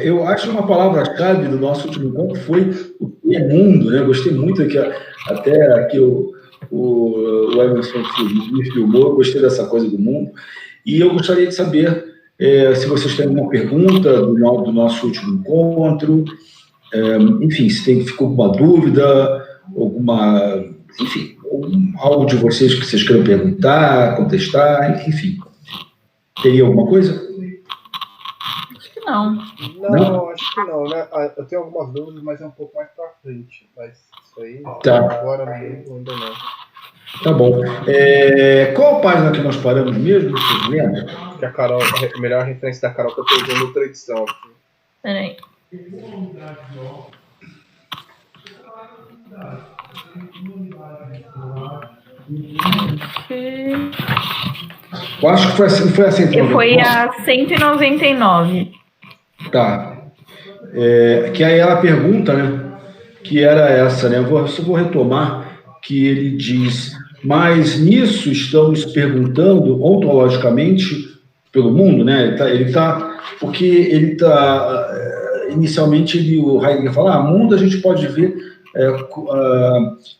Eu acho uma palavra-chave do nosso último encontro foi o que é mundo, né? Gostei muito que até que o Emerson me filmou, eu gostei dessa coisa do mundo. E eu gostaria de saber se vocês têm alguma pergunta do nosso último encontro, enfim, se ficou alguma dúvida, enfim, algo de vocês que vocês queiram perguntar, contestar, enfim. Teria alguma coisa? Não. Não, acho que não, né? Eu tenho algumas dúvidas, mas é um pouco mais pra frente. Mas isso aí, tá. Agora mesmo, ainda não. Tá bom. Qual a página que nós paramos mesmo? Vocês lembram? Que a Carol, a melhor referência da Carol que eu tô usando outra edição. Peraí. Eu acho que foi a 199. Foi a 199. Tá. Que aí ela pergunta, né? Que era essa, né? Eu só vou retomar que ele diz, mas nisso estamos perguntando ontologicamente pelo mundo, né? Porque ele está inicialmente o Heidegger fala, mundo a gente pode ver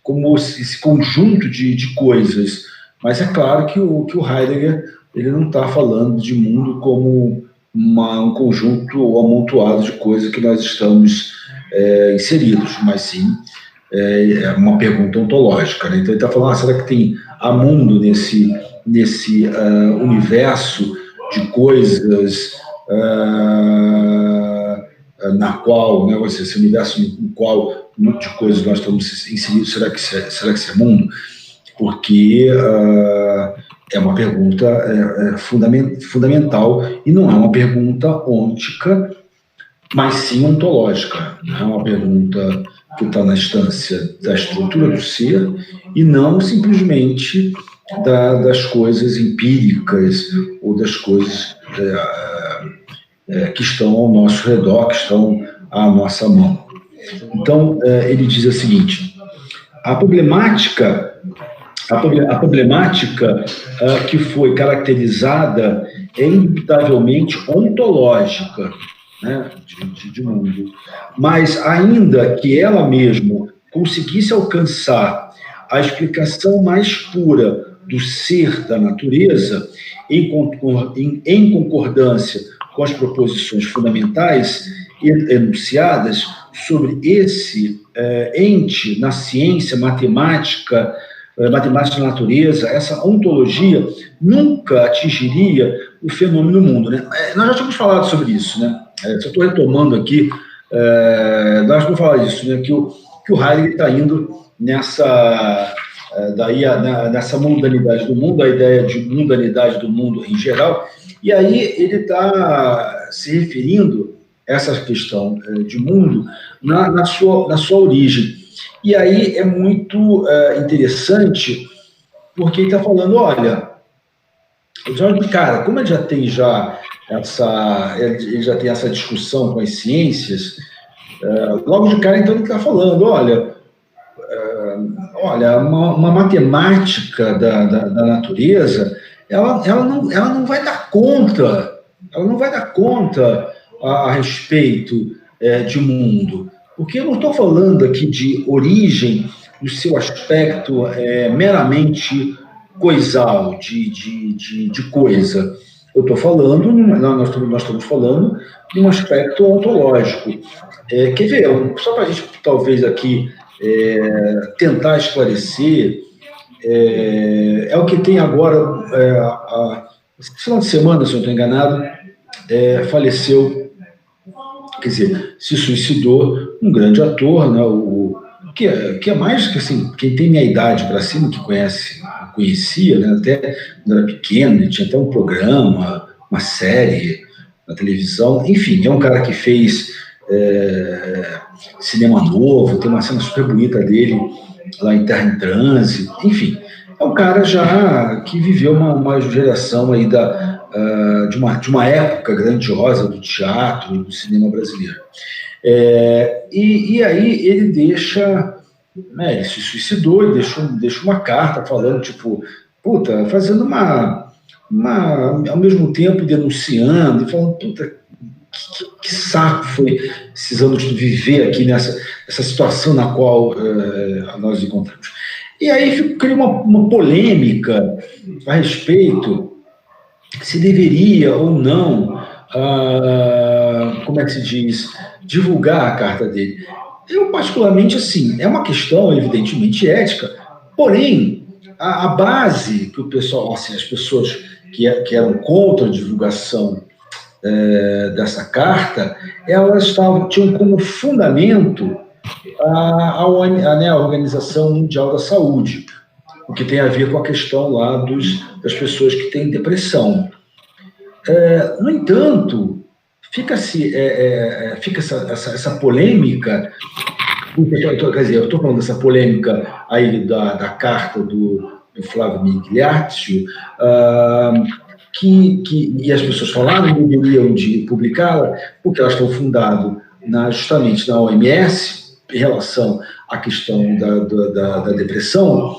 como esse conjunto de coisas, mas é claro que o Heidegger ele não está falando de mundo como um conjunto ou amontoado de coisas que nós estamos inseridos, mas sim é uma pergunta ontológica, né? Então ele está falando, será que tem há mundo nesse universo de coisas na qual, né, esse universo no qual muito de coisas nós estamos inseridos, será que isso é mundo? Porque é uma pergunta fundamental e não é uma pergunta ôntica, mas sim ontológica. Não é uma pergunta que está na instância da estrutura do ser e não simplesmente das coisas empíricas ou das coisas que estão ao nosso redor, que estão à nossa mão. Então, ele diz o seguinte, a problemática que foi caracterizada é indubitavelmente ontológica, né, de mundo. Mas ainda que ela mesma conseguisse alcançar a explicação mais pura do ser da natureza, em concordância com as proposições fundamentais enunciadas sobre esse ente na ciência matemática da natureza, essa ontologia nunca atingiria o fenômeno mundo, né? Nós já tínhamos falado sobre isso, né? Só estou retomando aqui, nós vamos falar disso, né? Que o Heidegger está indo nessa mundanidade do mundo, a ideia de mundanidade do mundo em geral, e aí ele está se referindo a essa questão de mundo na sua origem. E aí é muito interessante, porque ele está falando, olha, cara, como ele já tem essa discussão com as ciências, logo de cara, então, ele está falando, olha, uma matemática da natureza, ela não vai dar conta, a respeito de mundo. Porque eu não estou falando aqui de origem do seu aspecto meramente coisal, de coisa. Eu estou falando, nós estamos falando de um aspecto ontológico. Quer ver, só para a gente talvez aqui tentar esclarecer, é o que tem agora, esse final de semana, se eu não estou enganado, faleceu, quer dizer, se suicidou um grande ator, né, que é mais que assim, quem tem minha idade para cima, que conhecia, né, até quando era pequeno, tinha até um programa, uma série na televisão, enfim, é um cara que fez Cinema Novo, tem uma cena super bonita dele lá em Terra em Transe, enfim, é um cara já que viveu uma geração aí de uma época grandiosa do teatro e do cinema brasileiro. E aí ele deixa, né, ele se suicidou e deixa uma carta falando, tipo, fazendo ao mesmo tempo denunciando e falando, que saco foi esses anos de viver aqui nessa situação na qual nós encontramos. E aí cria uma polêmica a respeito se deveria ou não, como é que se diz, divulgar a carta dele. Eu, particularmente, assim, é uma questão, evidentemente, ética, porém, a base que o pessoal, assim, as pessoas que eram contra a divulgação dessa carta, elas tinham como fundamento a Organização Mundial da Saúde, o que tem a ver com a questão lá das pessoas que têm depressão. No entanto, fica essa polêmica, quer dizer, eu estou falando dessa polêmica aí da carta do Flávio Migliaccio, e as pessoas falaram que deveriam de publicá-la, porque elas estão fundadas justamente na OMS, em relação à questão da depressão.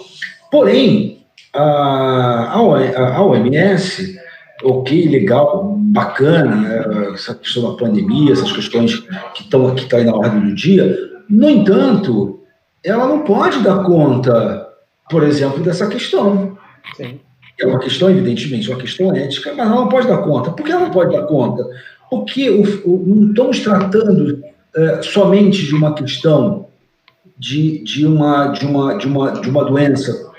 Porém, a OMS, ok, legal, bacana, essa questão da pandemia, essas questões que estão aí na ordem do dia, no entanto, ela não pode dar conta, por exemplo, dessa questão. Sim. É uma questão, evidentemente, uma questão ética, mas ela não pode dar conta. Por que ela não pode dar conta? Porque não estamos tratando somente de uma questão de uma doença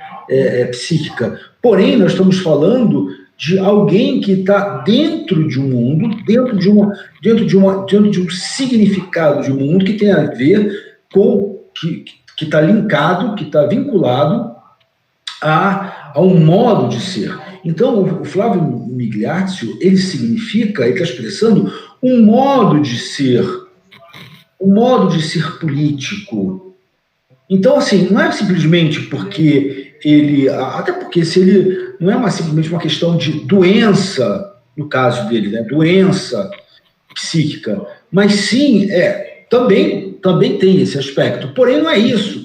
psíquica. Porém, nós estamos falando de alguém que está dentro de um mundo, dentro de um significado de mundo que tem a ver com que está linkado, que está vinculado a um modo de ser. Então, o Flávio Migliaccio, ele está expressando um modo de ser político. Então, assim, não é simplesmente porque até porque se ele não é simplesmente uma questão de doença, no caso dele, né, doença psíquica, mas sim, também tem esse aspecto, porém não é isso o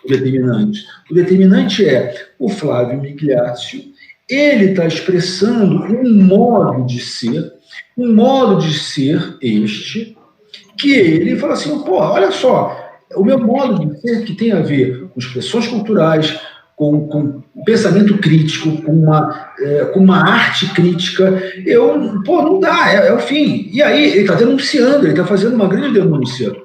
determinante. O determinante é o Flávio Migliaccio, ele está expressando um modo de ser este, que ele fala assim, olha só, o meu modo de ser que tem a ver com expressões culturais, com pensamento crítico, com uma arte crítica, não dá, é o fim. E aí ele está denunciando, ele está fazendo uma grande denúncia.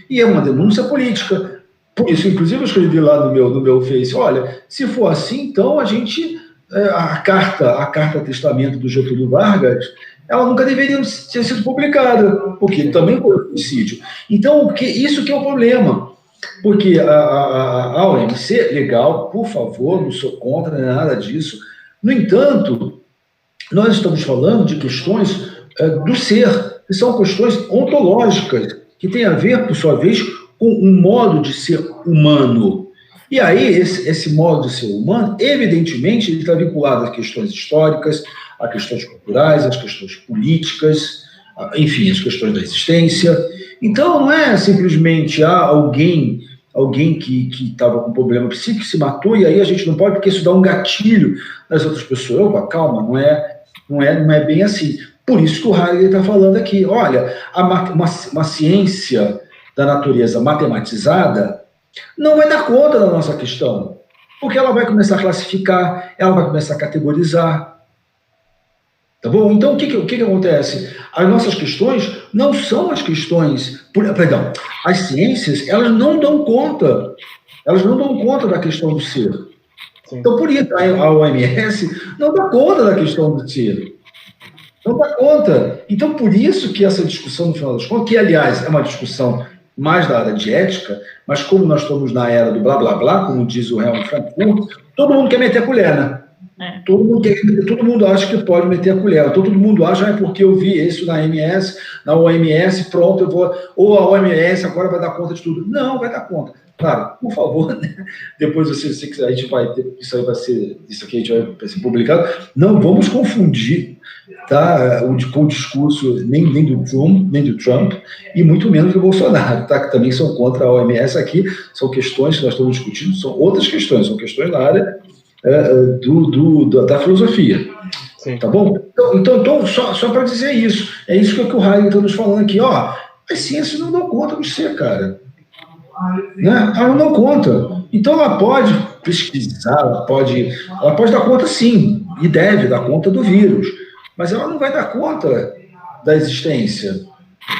E é uma denúncia política. Por isso, inclusive, eu escrevi lá no meu Face, olha, se for assim, então a gente, a carta testamento do Getúlio Vargas, ela nunca deveria ter sido publicada, porque também foi suicídio. Então, isso que é o problema. Porque a OMC, legal, por favor, não sou contra, nem nada disso. No entanto, nós estamos falando de questões do ser, que são questões ontológicas, que têm a ver, por sua vez, com um modo de ser humano. E aí, esse modo de ser humano, evidentemente, ele está vinculado a questões históricas, a questões culturais, as questões políticas, enfim, as questões da existência. Então, não é simplesmente alguém que estava com problema psíquico se matou e aí a gente não pode, porque isso dá um gatilho nas outras pessoas. Opa, calma, não é bem assim. Por isso que o Heidegger está falando aqui. Olha, uma ciência da natureza matematizada não vai dar conta da nossa questão, porque ela vai começar a classificar, ela vai começar a categorizar. Tá bom? Então, o que acontece? As nossas questões não são as questões... Perdão, as ciências, elas não dão conta da questão do ser. Sim. Então, por isso, a OMS não dá conta da questão do ser. Não dá conta. Então, por isso que essa discussão, no final das contas, que, aliás, é uma discussão mais da área de ética, mas como nós estamos na era do blá, blá, blá, como diz o Helmut Frankfurt, todo mundo quer meter a colher, né? Todo mundo acha que pode meter a colher. Todo mundo acha, porque eu vi isso na OMS, pronto, eu vou... Ou a OMS agora vai dar conta de tudo. Não, vai dar conta. Claro, por favor, né? Depois a gente vai ter... Isso aqui a gente vai ser publicado. Não vamos confundir, tá? Com o discurso nem do Trump, e muito menos do Bolsonaro, tá? Que também são contra a OMS aqui. São questões que nós estamos discutindo, são outras questões, são questões da área... da filosofia. Sim. Tá bom? Então só para dizer isso. É isso que o Heidegger está nos falando aqui. Ó, as ciências não dão conta de você, cara. Né? Ela não dão conta. Então ela pode pesquisar, ela pode dar conta sim, e deve dar conta do vírus, mas ela não vai dar conta da existência.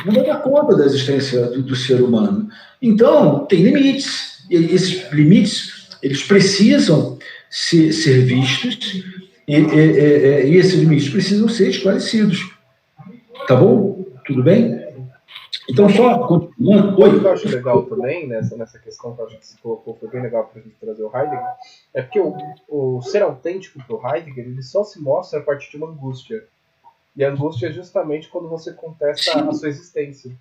Não vai dar conta da existência do ser humano. Então, tem limites. E esses limites, eles precisam ser vistos e esses limites precisam ser esclarecidos. Tá bom? Tudo bem? Então, só continuando. O que eu acho legal também, nessa questão que a gente se colocou, foi bem legal para a gente trazer o Heidegger, é porque o ser autêntico para o Heidegger, ele só se mostra a partir de uma angústia. E a angústia é justamente quando você contesta a sua existência.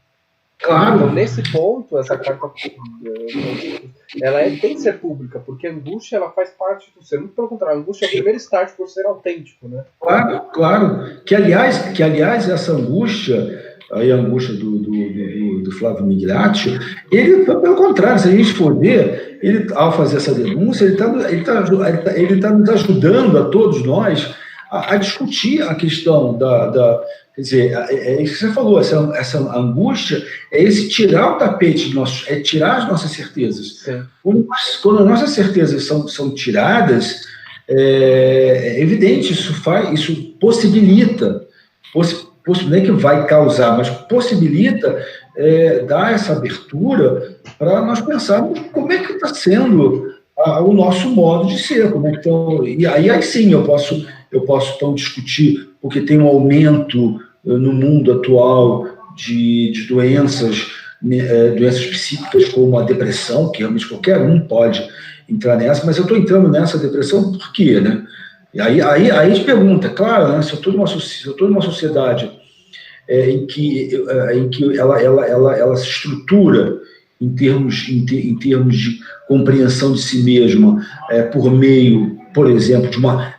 Claro. Então, nesse ponto, essa carta ela tem que ser pública, porque a angústia ela faz parte do ser. Muito pelo contrário, a angústia é o primeiro start por ser autêntico, né? Claro. Que aliás essa angústia, aí a angústia do Flávio Migliaccio, ele, pelo contrário, se a gente for ver, ele, ao fazer essa denúncia, ele tá nos ajudando a todos nós a discutir a questão quer dizer, é isso que você falou, essa angústia é esse tirar o tapete de nossos, é tirar as nossas certezas. Quando as nossas certezas são tiradas, é evidente, isso possibilita, não é que vai causar, mas possibilita dar essa abertura para nós pensarmos como é que está sendo o nosso modo de ser. Como é que então, e aí sim eu posso então discutir, porque tem um aumento no mundo atual de doenças psíquicas como a depressão, que realmente qualquer um pode entrar nessa, mas eu estou entrando nessa depressão por quê, né? E aí a gente pergunta, claro, né, se eu estou numa sociedade em que ela se estrutura em termos de compreensão de si mesma por meio, por exemplo, de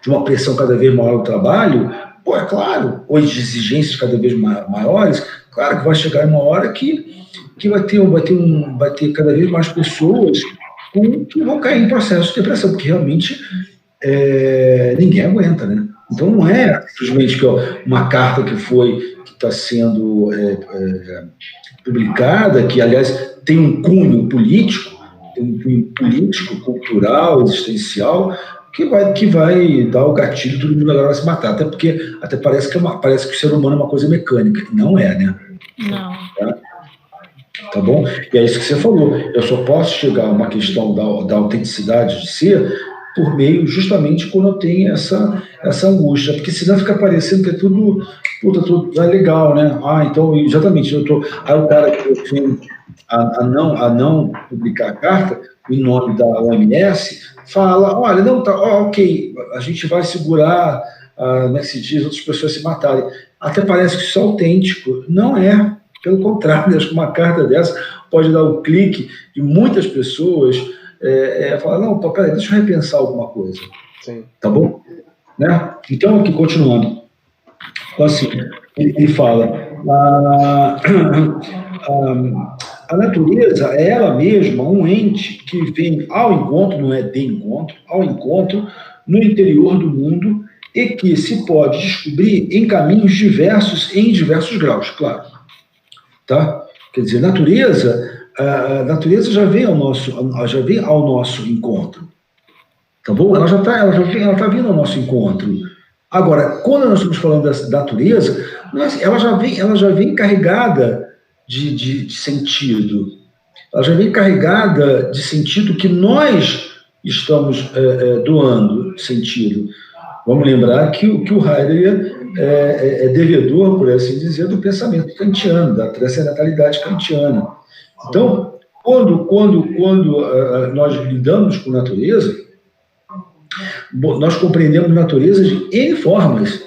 uma pressão cada vez maior do trabalho, é claro, ou de exigências cada vez maiores, claro que vai chegar uma hora que vai ter cada vez mais pessoas que vão cair em processo de depressão, porque realmente ninguém aguenta, né? Então não é simplesmente uma carta que está sendo publicada, que aliás tem um cunho político, cultural, existencial, que vai dar o gatilho, todo mundo agora vai se matar, até parece que o ser humano é uma coisa mecânica, não é, né? Não. Tá bom? E é isso que você falou, eu só posso chegar a uma questão da autenticidade de ser por meio, justamente, quando eu tenho essa angústia, porque senão fica parecendo que é tudo legal, né? Então, exatamente, aí o cara que defende a não publicar a carta, em nome da OMS, fala, olha, não, ok, a gente vai segurar, como é que se diz, outras pessoas se matarem. Até parece que isso é autêntico. Não é, pelo contrário, acho que uma carta dessa pode dar o clique de muitas pessoas falar, não, peraí, deixa eu repensar alguma coisa. Sim. Tá bom? Né? Então, aqui, continuando. Então, assim, ele fala, a natureza é ela mesma um ente que vem ao encontro, não é de encontro, ao encontro no interior do mundo e que se pode descobrir em caminhos diversos, em diversos graus, claro. Tá? Quer dizer, a natureza já vem ao nosso encontro. Tá bom? Ela tá vindo ao nosso encontro. Agora, quando nós estamos falando da natureza, ela já vem carregada de sentido. Ela já vem carregada de sentido que nós estamos doando sentido. Vamos lembrar que o Heidegger é devedor, por assim dizer, do pensamento kantiano, da transcendentalidade kantiana. Então, quando nós lidamos com natureza, nós compreendemos natureza de N formas.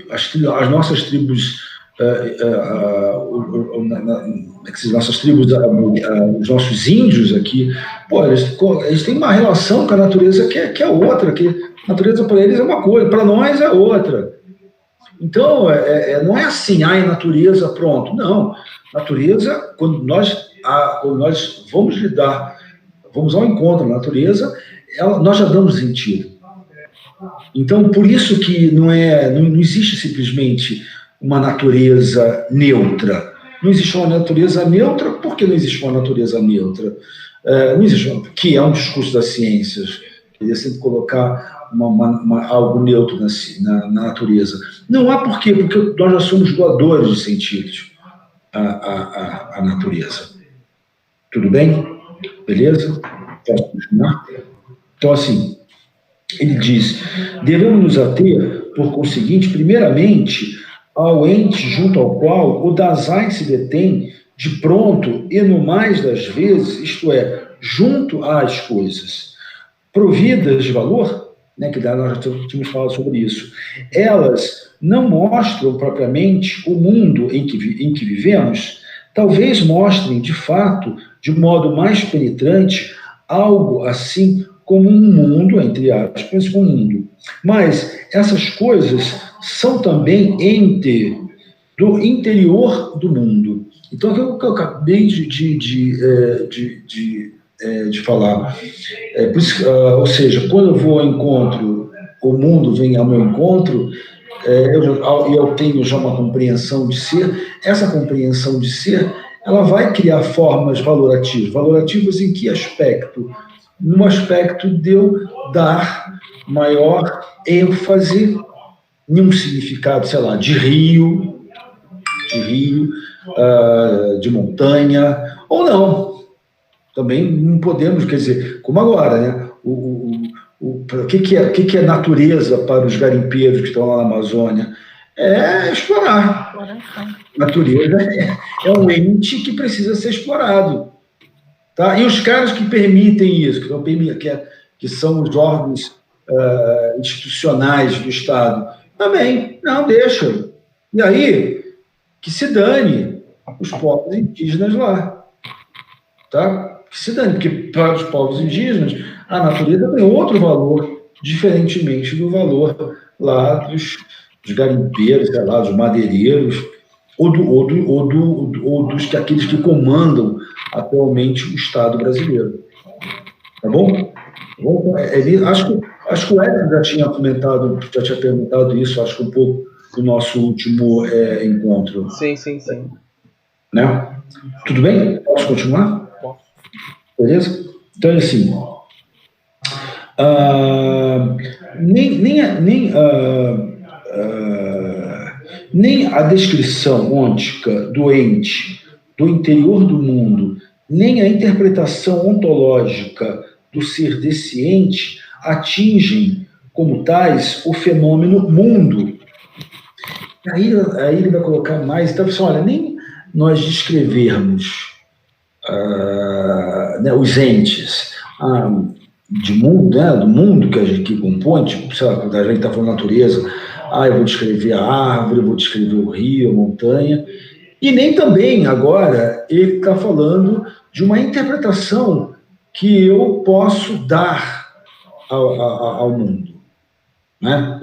As nossas tribos, nossas tribos, os nossos índios aqui, eles têm uma relação com a natureza que é outra, que a natureza para eles é uma coisa, para nós é outra. Então, não é assim, é natureza, pronto. Não. Natureza, quando nós vamos ao encontro da natureza, nós já damos sentido. Então, por isso que não existe simplesmente uma natureza neutra. Não existe uma natureza neutra, por que não existe uma natureza neutra? Não existe, que é um discurso das ciências, queria sempre colocar algo neutro na natureza. Não há por quê, porque nós já somos doadores de sentidos à natureza. Tudo bem? Beleza? Posso continuar? Então, assim, ele diz, devemos nos ater, por conseguinte, primeiramente, ao ente junto ao qual o Dasein se detém de pronto e no mais das vezes, isto é, junto às coisas providas de valor, né, que nós já tínhamos falado sobre isso, elas não mostram propriamente o mundo em que vivemos, talvez mostrem, de fato, de modo mais penetrante, algo assim como um mundo, entre aspas, um mundo. Mas essas coisas são também ente do interior do mundo. Então, aquilo que eu acabei de falar, por isso, ou seja, quando eu vou ao encontro, o mundo vem ao meu encontro, eu tenho já uma compreensão de ser, essa compreensão de ser, ela vai criar formas valorativas. Valorativas em que aspecto? No aspecto de eu dar maior ênfase em um significado, sei lá, de rio, de montanha, ou não. Também não podemos, quer dizer, como agora, né? O que é natureza para os garimpeiros que estão lá na Amazônia? É explorar. Natureza é um ente que precisa ser explorado. Tá? E os caras que permitem isso, que são os órgãos institucionais do Estado, também, não, deixa. E aí, que se dane os povos indígenas lá. Tá? Que se dane, porque para os povos indígenas, a natureza tem outro valor, diferentemente do valor lá dos garimpeiros, sei lá, dos madeireiros, ou dos aqueles que comandam atualmente o Estado brasileiro. Tá bom? Acho que o Edson já tinha perguntado isso, acho que um pouco no nosso último encontro. Sim. Né? Tudo bem? Posso continuar? Posso. Beleza? Então, assim, nem a descrição ôntica do ente, do interior do mundo, nem a interpretação ontológica do ser desse ente atingem, como tais, o fenômeno mundo. Aí ele vai colocar mais, então, assim, olha, nem nós descrevermos os entes de mundo, né, do mundo que compõe, tipo, sei lá, quando a gente está falando natureza, eu vou descrever a árvore, eu vou descrever o rio, a montanha, e nem também, agora, ele está falando de uma interpretação que eu posso dar ao mundo. Né?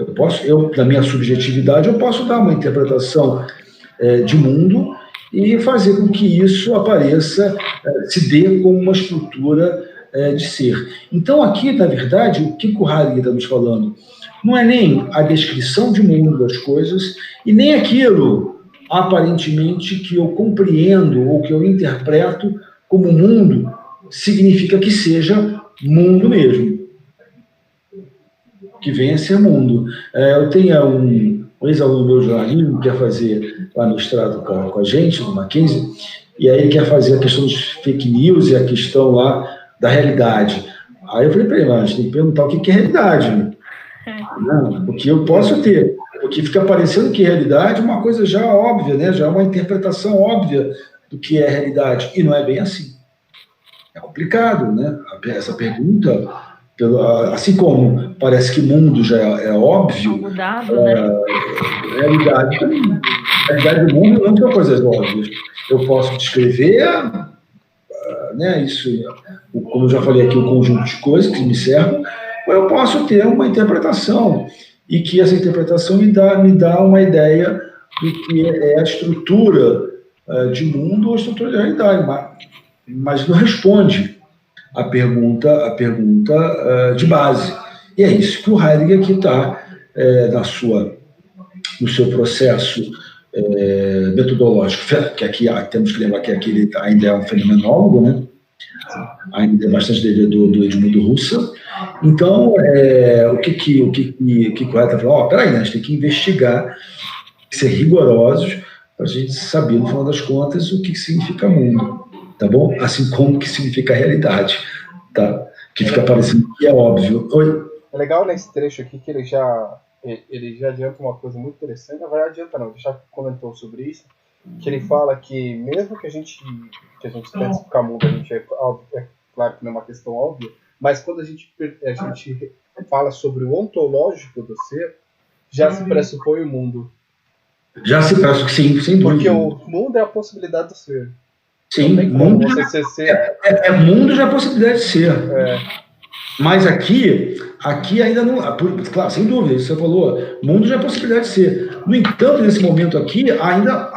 Na minha subjetividade, eu posso dar uma interpretação de mundo e fazer com que isso apareça, se dê como uma estrutura de ser. Então, aqui, na verdade, o que o Heidegger está nos falando não é nem a descrição de mundo das coisas e nem aquilo, aparentemente, que eu compreendo ou que eu interpreto como mundo, significa que seja mundo mesmo. Que venha a ser mundo. Eu tenho um ex-aluno meu de jornalismo que quer fazer lá no mestrado com a gente, no Mackenzie, e aí ele quer fazer a questão dos fake news e a questão lá da realidade. Aí eu falei para ele, a gente tem que perguntar o que é realidade. Né? Não, porque eu posso ter, porque fica parecendo que realidade é uma coisa já óbvia, né? Já é uma interpretação óbvia do que é realidade, e não é bem assim. É complicado, né? Essa pergunta, assim como parece que mundo já é óbvio, mudado, né? A realidade do mundo não são coisas óbvias. Eu posso descrever, né, isso, como eu já falei aqui, o conjunto de coisas que me cercam, ou eu posso ter uma interpretação, e que essa interpretação me dá uma ideia do que é a estrutura de mundo ou a estrutura de realidade, mas não responde a pergunta de base, E é isso que o Heidegger aqui está no seu processo metodológico, que aqui temos que lembrar que aqui ele ainda é um fenomenólogo, né? Ainda é bastante devedor do Edmundo Husserl. Então, o que o Heidegger falou? Peraí, né? A gente tem que investigar, ser rigorosos, para a gente saber, no final das contas, o que significa mundo, tá bom? Assim como o que significa realidade, tá? Que fica parecendo que é óbvio. Oi? É legal nesse trecho aqui que ele já adianta uma coisa muito interessante. Não vai adianta não, ele já comentou sobre isso, que ele fala que mesmo que a gente tente explicar mundo, a gente é claro que não é uma questão óbvia, mas quando a gente fala sobre o ontológico do ser, já se pressupõe o mundo. Já se pressupõe, sim, sem dúvida. Porque o mundo é a possibilidade do ser. Sim, mundo mundo já é a possibilidade de ser. Mas aqui ainda não. Claro, sem dúvida, isso você falou, mundo já é a possibilidade de ser. No entanto, nesse momento aqui, ainda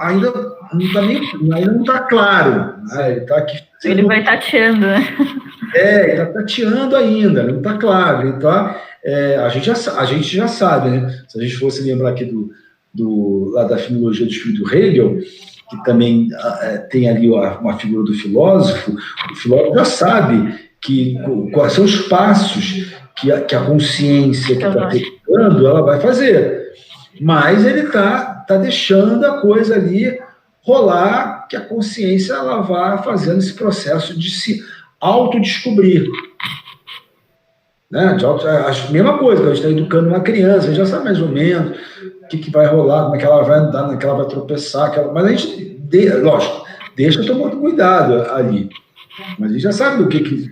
não está claro. Né? Ele está aqui. Ele vai tateando, né? Ele está tateando ainda, não está claro. Então, a gente já sabe, né? Se a gente fosse lembrar aqui lá da filologia do espírito Hegel, que também tem ali uma figura do filósofo, o filósofo já sabe quais são os passos que a consciência que está tentando, ela vai fazer. Mas ele está deixando a coisa ali rolar, que a consciência ela vai fazendo esse processo de se autodescobrir. Né? A mesma coisa, quando a gente está educando uma criança, a gente já sabe mais ou menos o que vai rolar, como é que ela vai andar, como é que ela vai tropeçar, mas a gente, lógico, deixa tomando cuidado ali. Mas a gente já sabe o que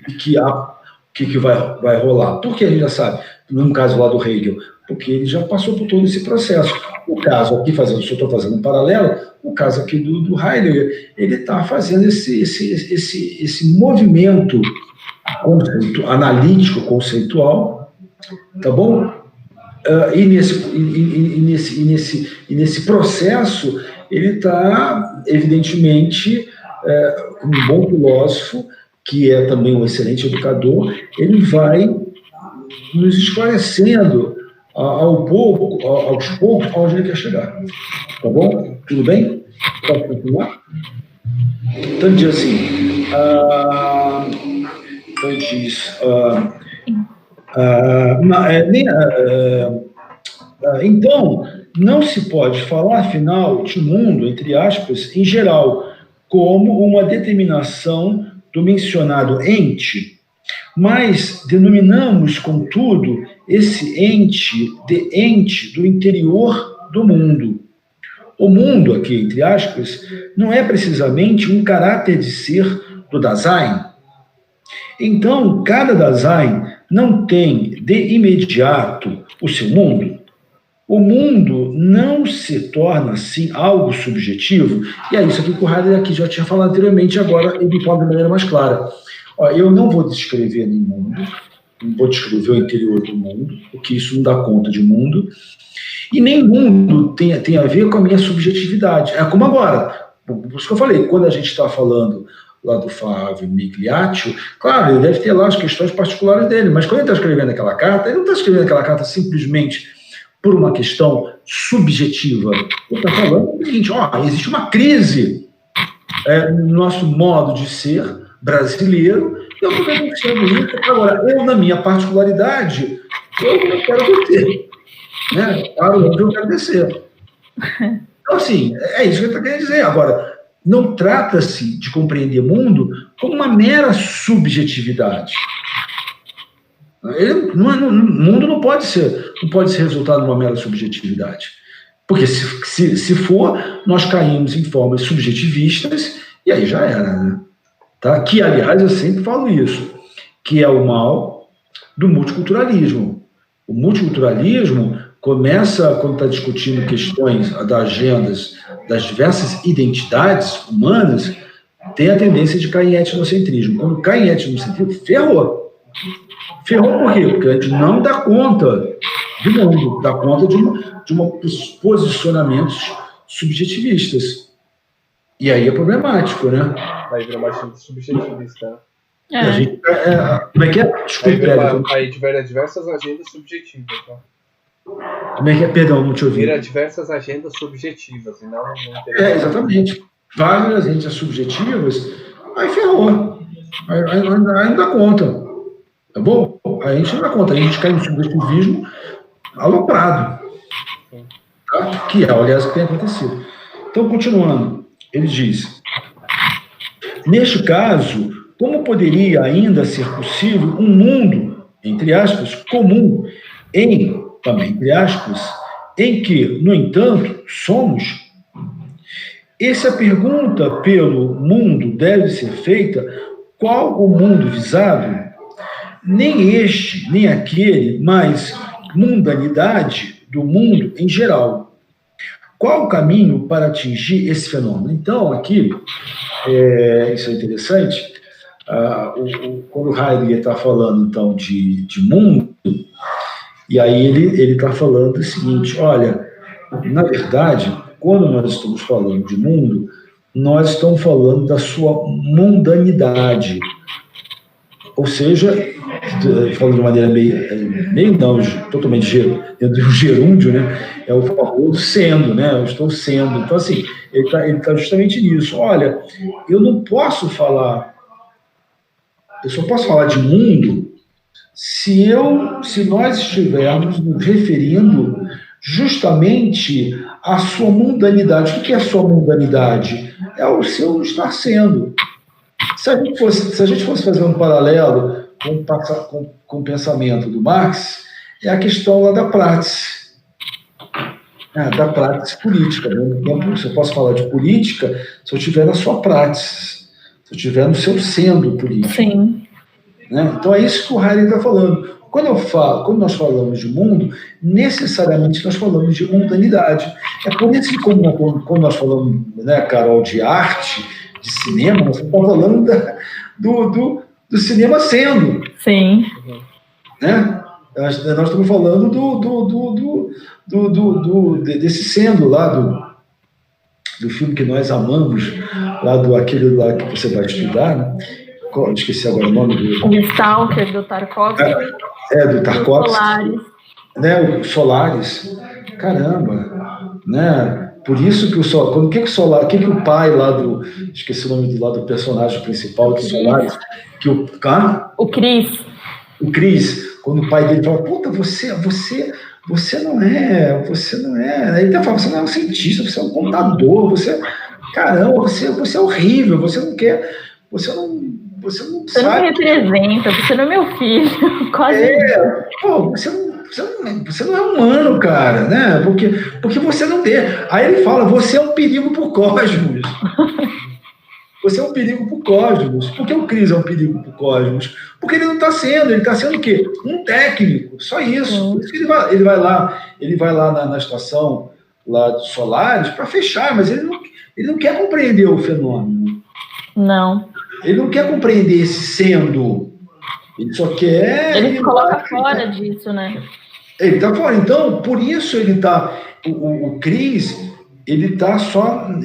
vai rolar. Por que a gente já sabe? No caso lá do Hegel, porque ele já passou por todo esse processo. O caso aqui, se eu estou fazendo um paralelo, o caso aqui do Heidegger, ele está fazendo esse movimento analítico, conceitual, tá bom? E nesse processo, ele está, evidentemente, um bom filósofo, que é também um excelente educador, ele vai nos esclarecendo aos poucos aonde ele quer chegar. Tá bom? Tudo bem? Pode continuar? Então diz assim, então, não se pode falar, afinal, de mundo, entre aspas, em geral, como uma determinação do mencionado ente, mas denominamos, contudo, esse ente de ente do interior do mundo. O mundo, aqui, entre aspas, não é precisamente um caráter de ser do Dasein. Então, cada Dasein não tem, de imediato, o seu mundo. O mundo não se torna, assim, algo subjetivo, e é isso aqui que o Heidegger aqui já tinha falado anteriormente, agora ele fala de maneira mais clara. Eu não vou descrever nenhum mundo, não vou descrever o interior do mundo, porque isso não dá conta de mundo, e nem mundo tem a ver com a minha subjetividade. É como agora, por isso que eu falei, quando a gente está falando lá do Flávio Migliaccio, claro, ele deve ter lá as questões particulares dele, mas quando ele está escrevendo aquela carta, ele não está escrevendo aquela carta simplesmente por uma questão subjetiva. Ele está falando o seguinte, existe uma crise no nosso modo de ser brasileiro, e eu estou denunciando isso. Agora, eu, na minha particularidade, eu quero descer. Né? Claro, eu quero descer. Então, assim, é isso que ele está querendo dizer. Agora, não trata-se de compreender o mundo como uma mera subjetividade. O mundo não pode ser resultado de uma mera subjetividade. Porque se for, nós caímos em formas subjetivistas e aí já era, né? Tá? Que, aliás, eu sempre falo isso, que é o mal do multiculturalismo. O multiculturalismo começa, quando está discutindo questões das agendas das diversas identidades humanas, tem a tendência de cair em etnocentrismo. Quando cai em etnocentrismo, ferrou. Ferrou por quê? Porque a gente não dá conta do mundo, dá conta de posicionamentos subjetivistas. E aí é problemático, né? Vai virar mais subjetivista. A gente, como é que é? Desculpe, aí diversas agendas subjetivas. Tá? Como é que é? Perdão, não te ouvi. Vira diversas agendas subjetivas e não exatamente. Várias agendas subjetivas, aí ferrou. Aí não dá conta. Tá bom? A gente não dá conta. A gente cai no subjetivismo aloprado. Tá? Que é, aliás, o que tem acontecido. Então, continuando, ele diz: neste caso, como poderia ainda ser possível um mundo, entre aspas, comum, também entre aspas, em que, no entanto, somos? Essa pergunta pelo mundo deve ser feita: qual o mundo visado? Nem este, nem aquele, mas mundanidade do mundo em geral. Qual o caminho para atingir esse fenômeno? Então, aqui, isso é interessante, quando o Heidegger está falando, então, de mundo, e aí ele está falando o seguinte: olha, na verdade, quando nós estamos falando de mundo, nós estamos falando da sua mundanidade. Ou seja, falando de maneira meio não, totalmente dentro de um gerúndio, né? É o famoso sendo, né? Eu estou sendo. Então, assim, ele tá justamente nisso. Olha, eu não posso falar, eu só posso falar de mundo se nós estivermos nos referindo justamente à sua mundanidade. O que é a sua mundanidade? É o seu estar sendo. Se a gente fosse fazer um paralelo com o pensamento do Marx, é a questão lá da praxis. Da praxis política. Você pode falar de política se eu estiver na sua praxis, se eu estiver no seu sendo político. Sim. Né? Então é isso que o Heidegger está falando. Quando nós falamos de mundo, necessariamente nós falamos de mundanidade. É por isso que quando nós falamos, né, Carol, de arte, de cinema, nós estamos falando do cinema sendo. Sim. Né? Nós estamos falando desse sendo lá, do filme que nós amamos, aquele lá que você vai estudar, né? Esqueci agora o nome do... O Stalker, do Tarkovsky. Do Tarkovsky. Solaris. Né? O Solaris. Caramba. Né? Por isso que o Solaris... O que o pai lá do... Esqueci o nome do personagem principal do Solaris. O Chris. O Chris. Quando o pai dele fala: puta, você não é... Aí ele fala: você não é um cientista, você é um contador, caramba, você é horrível, você não quer... Você não sabe. Não me representa, você não é meu filho. Quase. Você não é humano, cara, né? Porque você não tem. Aí ele fala: você é um perigo pro cosmos. Você é um perigo pro cosmos. Por que o Cris é um perigo pro cosmos? Porque ele não está sendo. Ele está sendo o quê? Um técnico. Só isso. Por isso que ele vai lá na estação lá do Solaris para fechar, mas ele não quer compreender o fenômeno. Não. Ele não quer compreender esse sendo. Ele só quer... Ele se coloca fora disso, né? Ele está fora. Então, por isso ele está... O Cris, ele está só no...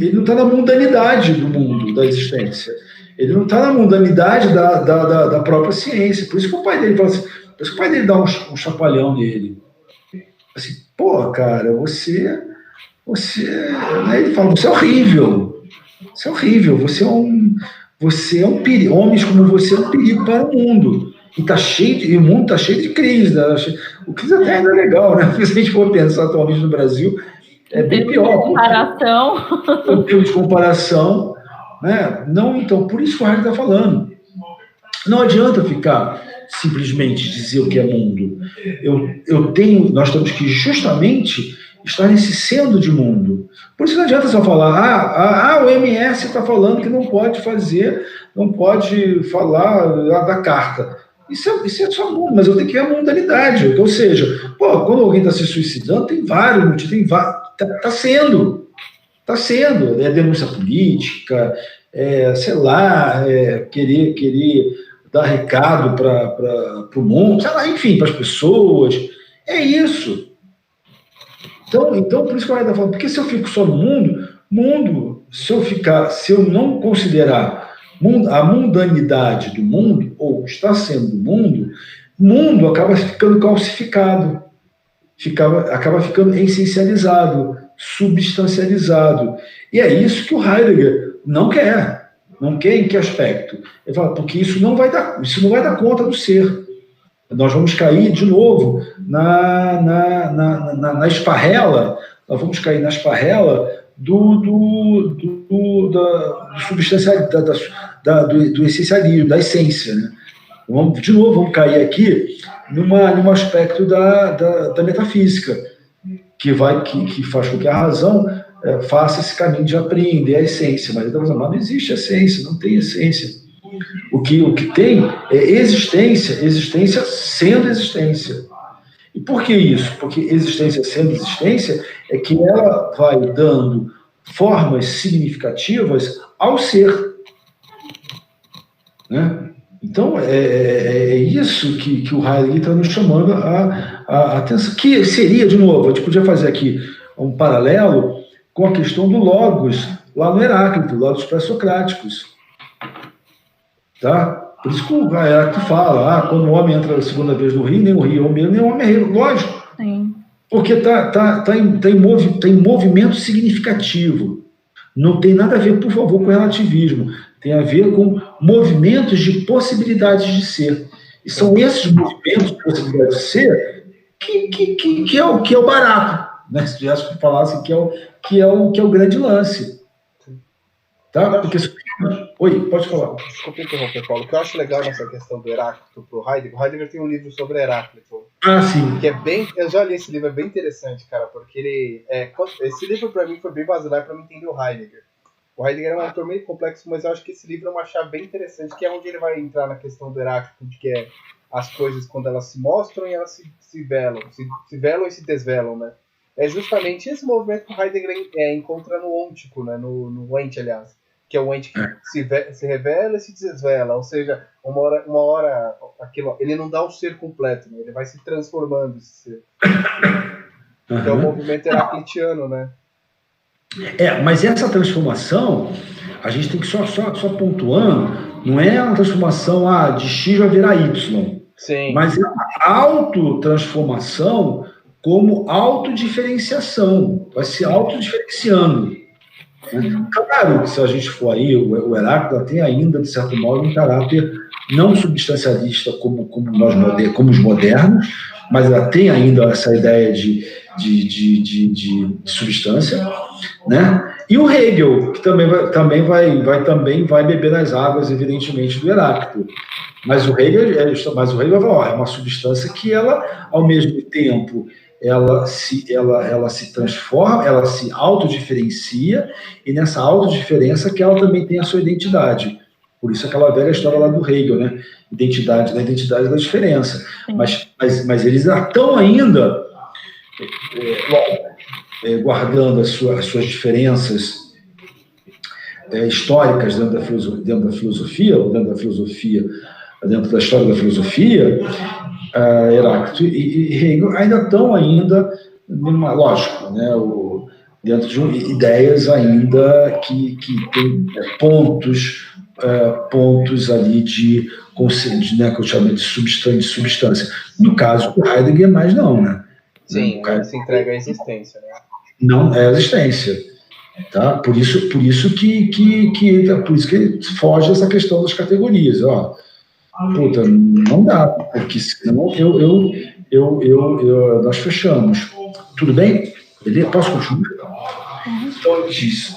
ele não está na mundanidade do mundo, da existência. Ele não está na mundanidade da própria ciência. Por isso que o pai dele fala assim... Por isso que o pai dele dá um chapalhão nele. Assim, pô, cara, você... Né? Ele fala: você é horrível. Você é horrível, você é um perigo. Homens como você é um perigo para o mundo. E o mundo está cheio de crise. Né? O crise até ainda é legal, né? Porque se a gente for pensar atualmente no Brasil, é bem pior. Em termos de comparação, né? Não, então, por isso que o Heidegger está falando. Não adianta ficar simplesmente dizer o que é mundo. Nós temos que justamente estar nesse sendo de mundo. Por isso não adianta só falar: o MS está falando que não pode falar da carta. Isso é só mundo, mas eu tenho que ver a mundanidade. Ou seja, quando alguém está se suicidando, tem vários motivos, está sendo. Está sendo. É denúncia política, sei lá, querer dar recado para o mundo, sei lá, enfim, para as pessoas. É isso. Então, por isso que eu estou falando, porque se eu fico só no mundo, se eu não considerar a mundanidade do mundo, ou está sendo o mundo acaba ficando calcificado, acaba ficando essencializado, substancializado. E é isso que o Heidegger não quer. Não quer em que aspecto? Ele fala, porque isso não vai dar conta do ser. Nós vamos cair de novo na esparrela, nós vamos cair na esparrela do essencialismo, da essência. Né? De novo, vamos cair aqui num aspecto da metafísica, que faz com que a razão faça esse caminho de apreender a essência. Mas então, não existe essência, não tem essência. O que tem é existência sendo existência. E por que isso? Porque existência sendo existência é que ela vai dando formas significativas ao ser. Né? Então, é isso que o Heidegger está nos chamando a atenção. Que seria, de novo, a gente podia fazer aqui um paralelo com a questão do logos, lá no Heráclito, lá dos pré-socráticos. Tá? Por isso que o Heráclito fala, quando o homem entra a segunda vez no rio, nem o rio é o mesmo, nem o homem é rei. Lógico. Sim. Porque tem movimento significativo. Não tem nada a ver, por favor, com relativismo. Tem a ver com movimentos de possibilidades de ser. E são esses movimentos de possibilidades de ser que é o barato. Né? Se tivesse que falasse que é o grande lance. Tá? Porque... Oi, pode falar. Desculpa interromper, Paulo. O que eu acho legal nessa questão do Heráclito pro Heidegger, o Heidegger tem um livro sobre Heráclito. Sim. Que é bem... Eu já li esse livro, é bem interessante, cara, porque ele... esse livro, pra mim, foi bem basilar pra mim entender o Heidegger. O Heidegger é um autor meio complexo, mas eu acho que esse livro é uma chave bem interessante, que é onde ele vai entrar na questão do Heráclito, de que é as coisas quando elas se mostram e elas se velam. Se velam e se desvelam, né? É justamente esse movimento que o Heidegger encontra no ôntico, né? No ente, aliás. Que é o ente que se revela e se desvela, ou seja, uma hora aquilo, ele não dá o ser completo, né? Ele vai se transformando esse ser. Que é o movimento heraclitiano, né? Mas essa transformação, a gente tem que só pontuando, não é uma transformação de X vai virar Y. Sim. Mas é uma autotransformação como autodiferenciação, vai se autodiferenciando. Claro que se a gente for aí, o Heráclito tem ainda, de certo modo, um caráter não substancialista como os modernos, mas ela tem ainda essa ideia de substância, né? E o Hegel, que também vai beber nas águas, evidentemente, do Heráclito. Mas o Hegel vai falar, é uma substância que ela, ao mesmo tempo, ela se transforma, ela se autodiferencia, e nessa autodiferença que ela também tem a sua identidade. Por isso aquela velha história lá do Hegel, né? Identidade da diferença. Mas eles estão ainda guardando as suas diferenças históricas dentro da filosofia, dentro da história da filosofia. Heráclito e Hegel ainda estão lógico, né, dentro de ideias ainda que tem pontos ali de conceito, né, que eu chamo de substância. No caso do Heidegger, mais não, né? Sim, se entrega à existência, né? Não é a existência. Tá? Por isso que ele foge dessa questão das categorias. Puta, não dá, porque senão nós fechamos. Tudo bem? Beleza? Posso continuar? Então, ele diz.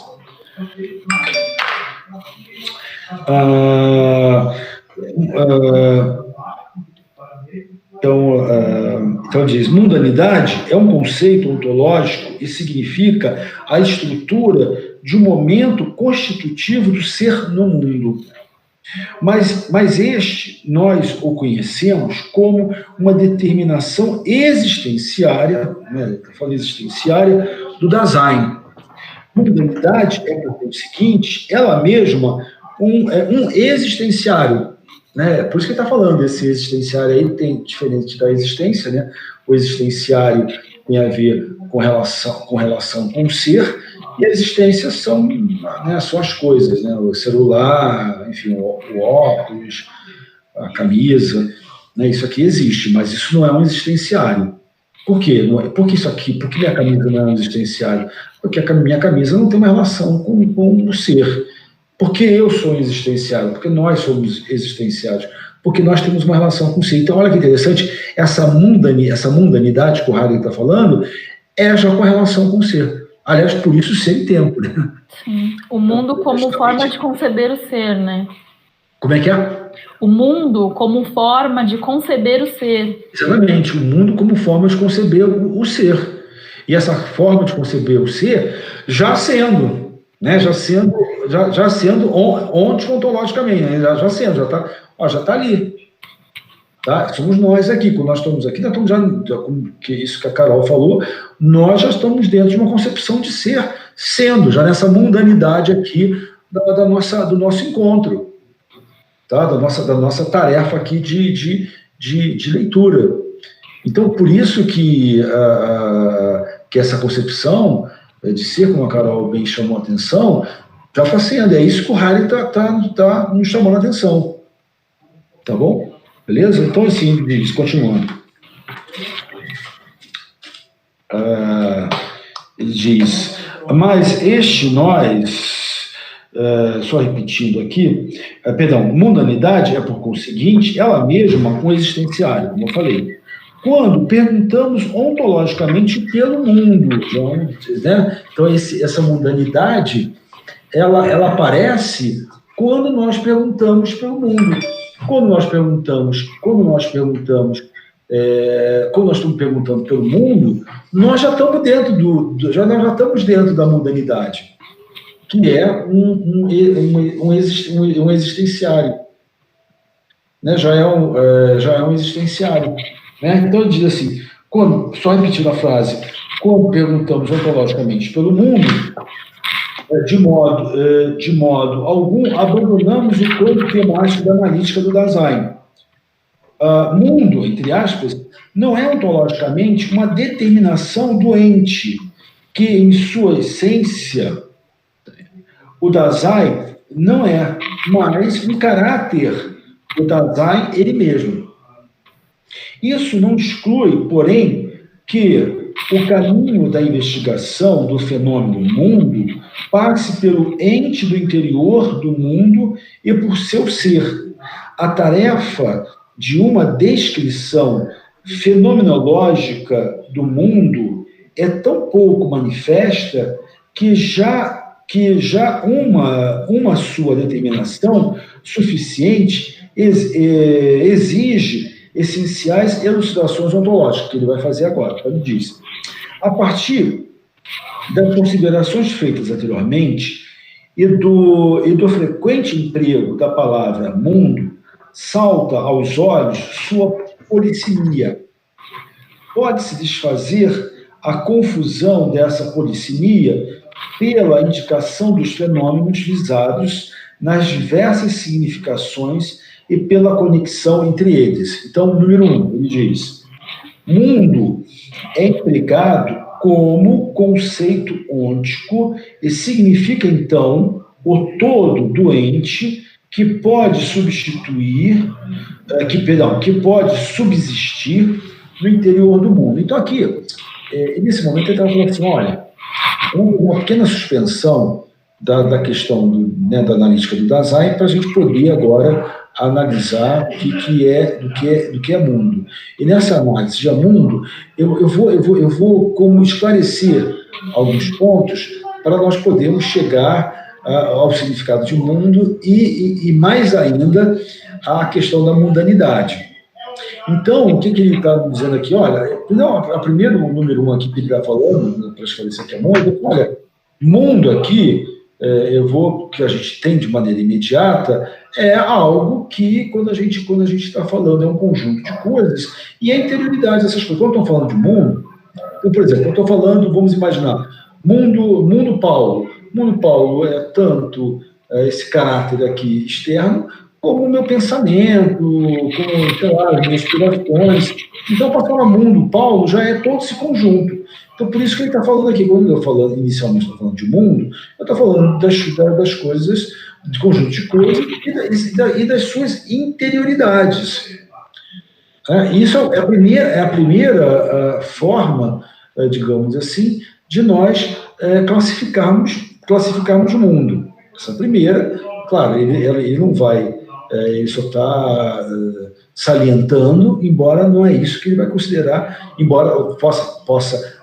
Então diz, mundanidade é um conceito ontológico e significa a estrutura de um momento constitutivo do ser no mundo. Mas este, nós o conhecemos como uma determinação existenciária, né, eu falei existenciária, do Dasein. Mundanidade é o seguinte, ela mesma um existenciário, né? Por isso que ele está falando desse existenciário aí, tem diferente da existência, né? O existenciário tem a ver com relação com o ser, E a existência são, né, são as coisas, né? O celular, enfim, o óculos, a camisa, né? Isso aqui existe, mas isso não é um existenciário. Por quê? Por que isso aqui? Por que minha camisa não é um existenciário? Porque a minha camisa não tem uma relação com o ser. Porque eu sou um existenciário, porque nós somos existenciários, porque nós temos uma relação com o ser. Então, olha que interessante, essa mundanidade que o Heidegger está falando é já com a relação com o ser. Aliás, por isso ser e tempo. Né? Sim. O mundo como forma de conceber o ser, né? Como é que é? O mundo como forma de conceber o ser. Exatamente, o mundo como forma de conceber o ser. E essa forma de conceber o ser já sendo, né? Já sendo ontologicamente, né? já está ali. Tá? Somos nós aqui, quando nós estamos aqui, nós estamos já, que isso que a Carol falou, nós já estamos dentro de uma concepção de ser, sendo, já nessa mundanidade aqui do nosso encontro, tá? da nossa tarefa aqui de leitura. Então, por isso que essa concepção de ser, como a Carol bem chamou a atenção, já está sendo, é isso que o Heidegger está nos chamando a atenção. Tá bom? Beleza? Então, assim, ele diz, continuando. Ele diz, mas este nós, só repetindo aqui, mundanidade é, por conseguinte, ela mesma um existenciário, como eu falei. Quando perguntamos ontologicamente pelo mundo, né? Então essa mundanidade, ela aparece quando nós perguntamos pelo mundo. Quando nós estamos perguntando pelo mundo, nós já estamos dentro da mundanidade, que é um existenciário, né? Já é um existenciário, né? Então ele diz assim, só repetindo a frase, quando perguntamos ontologicamente pelo mundo, de modo algum, abandonamos o campo temático da analítica do Dasein. Mundo, entre aspas, não é ontologicamente uma determinação do ente, que em sua essência, o Dasein não é, mas um caráter do Dasein ele mesmo. Isso não exclui, porém, que o caminho da investigação do fenômeno mundo passe pelo ente do interior do mundo e por seu ser. A tarefa de uma descrição fenomenológica do mundo é tão pouco manifesta que já uma sua determinação suficiente exige essenciais elucidações ontológicas, que ele vai fazer agora. Ele diz, a partir das considerações feitas anteriormente e do frequente emprego da palavra mundo, salta aos olhos sua polissemia. Pode-se desfazer a confusão dessa polissemia pela indicação dos fenômenos visados nas diversas significações e pela conexão entre eles. Então, número 1, ele diz, mundo é empregado como conceito ôntico e significa, então, o todo do ente que pode subsistir no interior do mundo. Então, aqui, nesse momento, ele está falando assim, olha, uma pequena suspensão da questão da analítica do Dasein para a gente poder agora analisar do que é mundo. E nessa análise de mundo, eu vou como esclarecer alguns pontos para nós podermos chegar ao significado de mundo e mais ainda à questão da mundanidade. Então, o que ele está dizendo aqui? Olha, a primeiro número 1 aqui que ele está falando, para esclarecer que é mundo, olha, mundo aqui, que a gente tem de maneira imediata, é algo que, quando a gente está falando, é um conjunto de coisas, e a interioridade dessas coisas. Quando estão falando de mundo, então, por exemplo, eu estou falando, vamos imaginar, mundo Paulo. Mundo Paulo é tanto esse caráter aqui externo, como o meu pensamento, como, sei lá, as minhas inspirações. Então, para falar mundo Paulo, já é todo esse conjunto. Então, por isso que ele está falando aqui, quando eu falando inicialmente estou falando de mundo, eu estou falando das coisas, de conjunto de coisas e das suas interioridades. Isso é a primeira forma, digamos assim, de nós classificarmos o mundo. Essa primeira, claro, ele não vai, ele só está salientando, embora não é isso que ele vai considerar, embora possa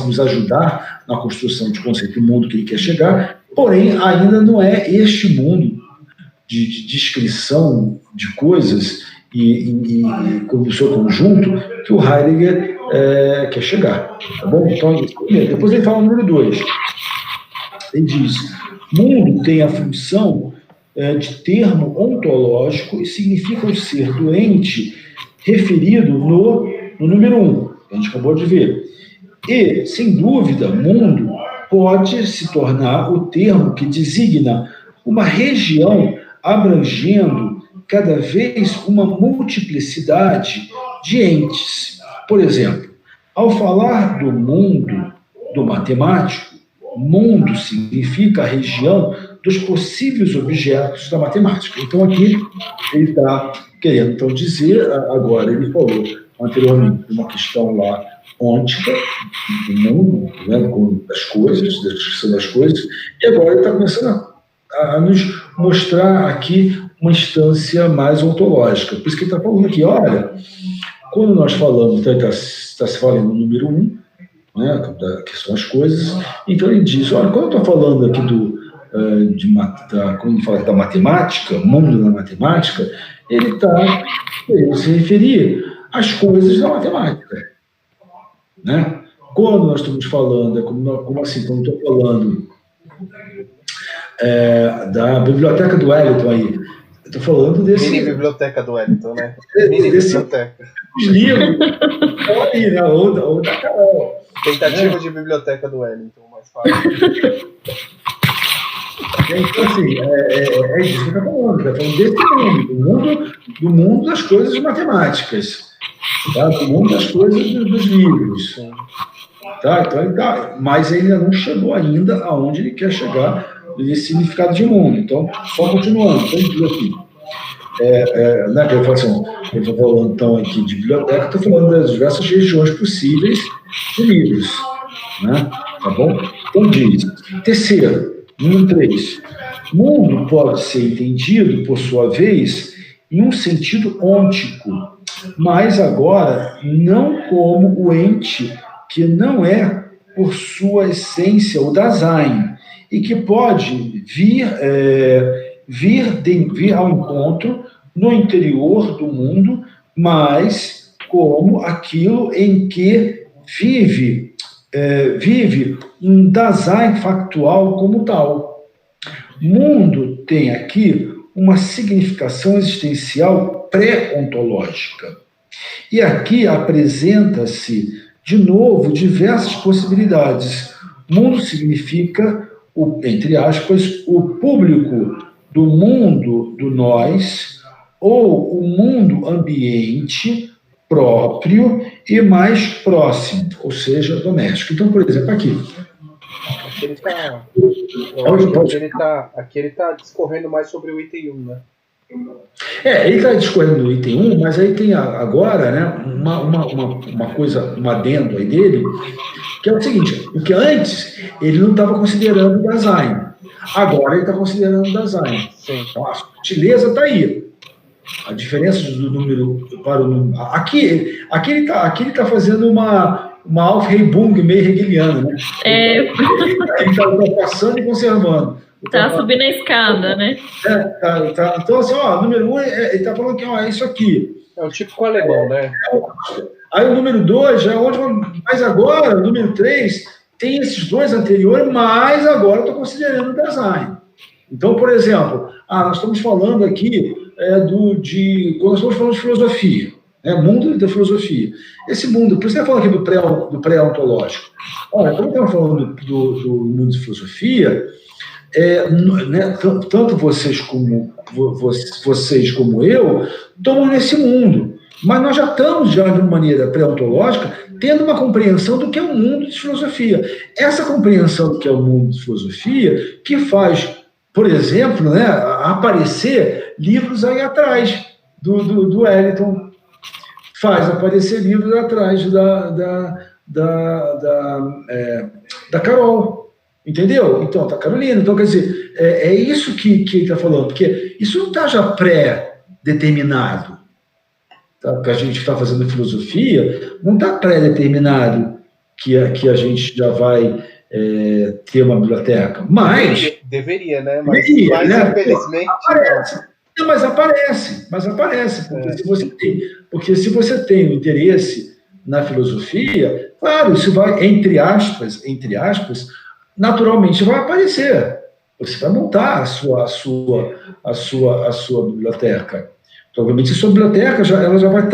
nos ajudar na construção de conceito do mundo que ele quer chegar, porém ainda não é este mundo de descrição de coisas e do seu conjunto que o Heidegger quer chegar. Tá bom? Então, depois ele fala o número 2. Ele diz: mundo tem a função de termo ontológico e significa o ser doente referido no número 1, que a gente acabou de ver. E, sem dúvida, mundo pode se tornar o termo que designa uma região abrangendo cada vez uma multiplicidade de entes. Por exemplo, ao falar do mundo do matemático, mundo significa a região dos possíveis objetos da matemática. Então, aqui ele está querendo então, dizer, agora ele falou anteriormente uma questão lá ôntica, do mundo, né, das coisas, da descrição das coisas, e agora ele está começando a nos mostrar aqui uma instância mais ontológica. Por isso que ele está falando aqui, olha, quando nós falamos, está se falando no número 1, né, que são as coisas, então ele diz, olha, quando eu estou falando aqui quando ele fala da matemática, mundo da matemática, ele está querendo se referir às coisas da matemática. Né? Quando nós estamos falando, como assim, quando eu estou falando da biblioteca do Wellington aí, eu estou falando desse... Mini biblioteca do Wellington, né? Mini biblioteca. Livro, aí, né? ou da Carol. Tentativa de biblioteca do Wellington, mais fácil. Então, assim, é isso que eu estou falando. Está falando desse do mundo das coisas matemáticas, tá? Do mundo das coisas dos livros. Tá? Então, mas ele ainda não chegou ainda aonde ele quer chegar nesse significado de mundo. Então, só continuando. Então, ele diz aqui. Né, que eu estou falando então aqui de biblioteca, estou falando das diversas regiões possíveis de livros. Né? Tá bom? Então, diz. Terceiro. Número 3. Mundo pode ser entendido, por sua vez, em um sentido ôntico, mas agora não como o ente que não é, por sua essência, o Dasein, e que pode vir ao encontro no interior do mundo, mas como aquilo em que vive um Dasein factual como tal. Mundo tem aqui uma significação existencial pré-ontológica. E aqui apresenta-se, de novo, diversas possibilidades. Mundo significa, entre aspas, o público do mundo do nós, ou o mundo ambiente próprio e mais próximo, ou seja, doméstico. Então, por exemplo, aqui. Aqui ele está discorrendo mais sobre o item 1, né? Ele está discorrendo no item 1, mas aí tem agora, né, uma coisa, um adendo aí dele, que é o seguinte, porque antes ele não estava considerando o Dasein, agora ele está considerando o Dasein. Sim. Então a sutileza está aí. A diferença do número para o número. Aqui ele está fazendo uma Aufhebung meio hegeliana, né? Ele está passando e conservando. Tá subindo a escada, né? Então, assim, número 1, ele está falando que é isso aqui. É o típico alemão, né? Aí o número 2 já é onde. Mas agora, o número 3 tem esses dois anteriores, mas agora eu estou considerando o Dasein. Então, por exemplo, nós estamos falando aqui quando nós estamos falando de filosofia, mundo da filosofia. Esse mundo, por isso que eu falo aqui do pré-ontológico. Olha, quando estamos falando do mundo de filosofia, tanto vocês como eu estamos nesse mundo, mas nós já estamos, de uma maneira pré-ontológica, tendo uma compreensão do que é o mundo de filosofia. Essa compreensão do que é o mundo de filosofia que faz, por exemplo, né, aparecer livros aí atrás do Wellington, faz aparecer livros atrás da Carol, entendeu? Então, da Carolina. Então, quer dizer, é isso que ele está falando, porque isso não está já pré-determinado. Tá? Que a gente está fazendo filosofia, não está pré-determinado que a gente já vai ter uma biblioteca. Mas... Deveria, né? Mas né? Infelizmente... Aparece. Não, mas aparece. Porque se você tem um interesse na filosofia, claro, isso vai, entre aspas, naturalmente vai aparecer. Você vai montar a sua biblioteca. Provavelmente a sua biblioteca ela já vai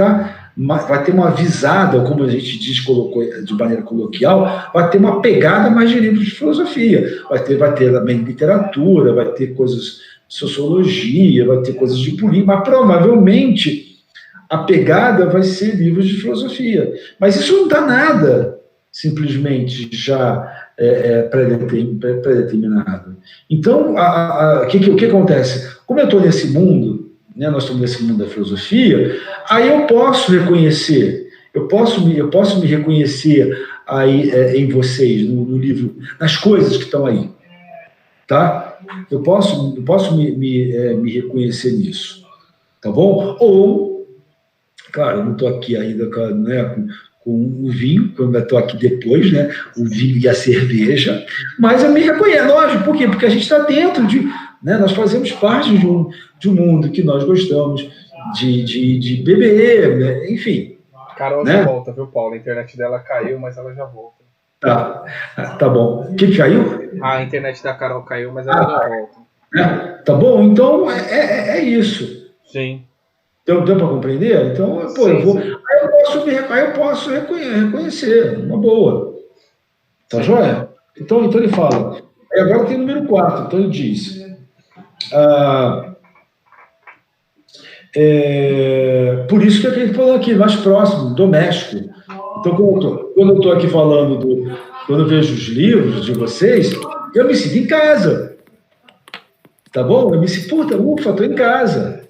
ter uma visada, como a gente diz, colocou de maneira coloquial, vai ter uma pegada mais de livros de filosofia. Vai ter também literatura, vai ter coisas de sociologia, vai ter coisas de política, mas provavelmente a pegada vai ser livros de filosofia. Mas isso não está nada simplesmente já pré-determinado. Então, o que acontece? Como eu estou nesse mundo, né, nós estamos nesse mundo da filosofia, aí eu posso reconhecer, eu posso me reconhecer aí em vocês, no livro, nas coisas que estão aí, tá? Eu posso me reconhecer nisso, tá bom? Ou, claro, eu não estou aqui ainda com o vinho, quando eu estou aqui depois, né, o vinho e a cerveja, mas eu me reconheço, lógico, por quê? Porque a gente está dentro de... Né, nós fazemos parte de um mundo que nós gostamos de beber, né, enfim. Carol, né? já volta, viu, Paulo? A internet dela caiu, mas ela já volta. Tá bom. O que caiu? A internet da Carol caiu, mas ela já volta. Tá bom? Então, é isso. Sim. Deu para compreender? Então, pô, eu vou... Aí eu posso reconhecer, uma boa. Tá joia? Então ele fala... Agora tem o número 4, então ele diz... por isso que ele falou aqui, mais próximo, doméstico. Então, quando eu estou aqui falando quando eu vejo os livros de vocês, eu me sinto em casa. Tá bom? Eu me sinto, estou em casa.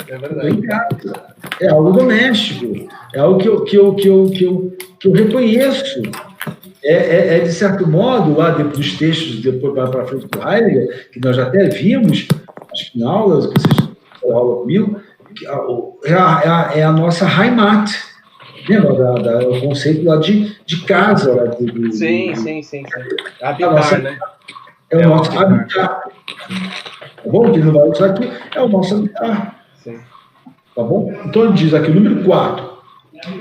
É verdade. Estou em casa. É algo doméstico. É algo que eu reconheço. De certo modo, lá dos textos, depois para frente do Heidegger, que nós já até vimos, acho que em aulas, que vocês aula comigo, é a nossa Heimat. Lembra o conceito lá de casa? Lá sim. Habitar, né? É o nosso habitat. Tá bom? Que ele não vai usar aqui, é o nosso habitat. Sim. Tá bom? Então ele diz aqui, número 4.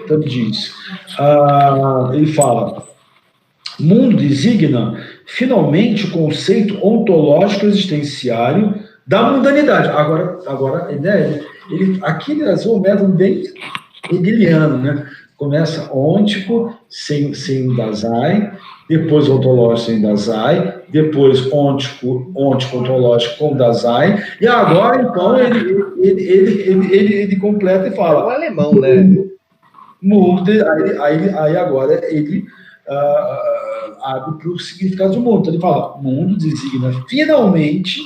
Então ele diz, ele fala... Mundo designa, finalmente, o conceito ontológico existenciário da mundanidade. Agora né, aqui ele usou um método bem hegeliano, né? Começa ôntico, sem Dasein, depois ontológico sem Dasein, depois ôntico ontológico com Dasein, e agora, então, ele completa e fala... É um alemão, né? Mundo, aí agora ele... abre para o significado de mundo. Então ele fala, mundo designa finalmente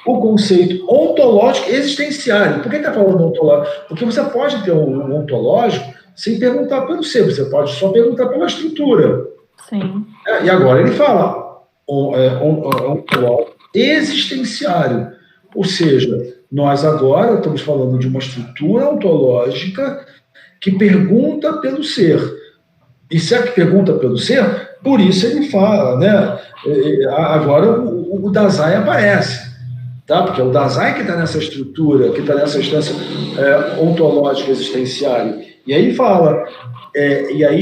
o conceito ontológico existenciário. Por que está falando ontológico? Porque você pode ter um ontológico sem perguntar pelo ser, você pode só perguntar pela estrutura. Sim. E agora ele fala ontológico existenciário. Ou seja, nós agora estamos falando de uma estrutura ontológica que pergunta pelo ser. E se é que pergunta pelo ser, por isso ele fala, né? Agora o Dasein aparece, tá? Porque é o Dasein que está nessa estrutura, que está nessa instância ontológica existenciária. E aí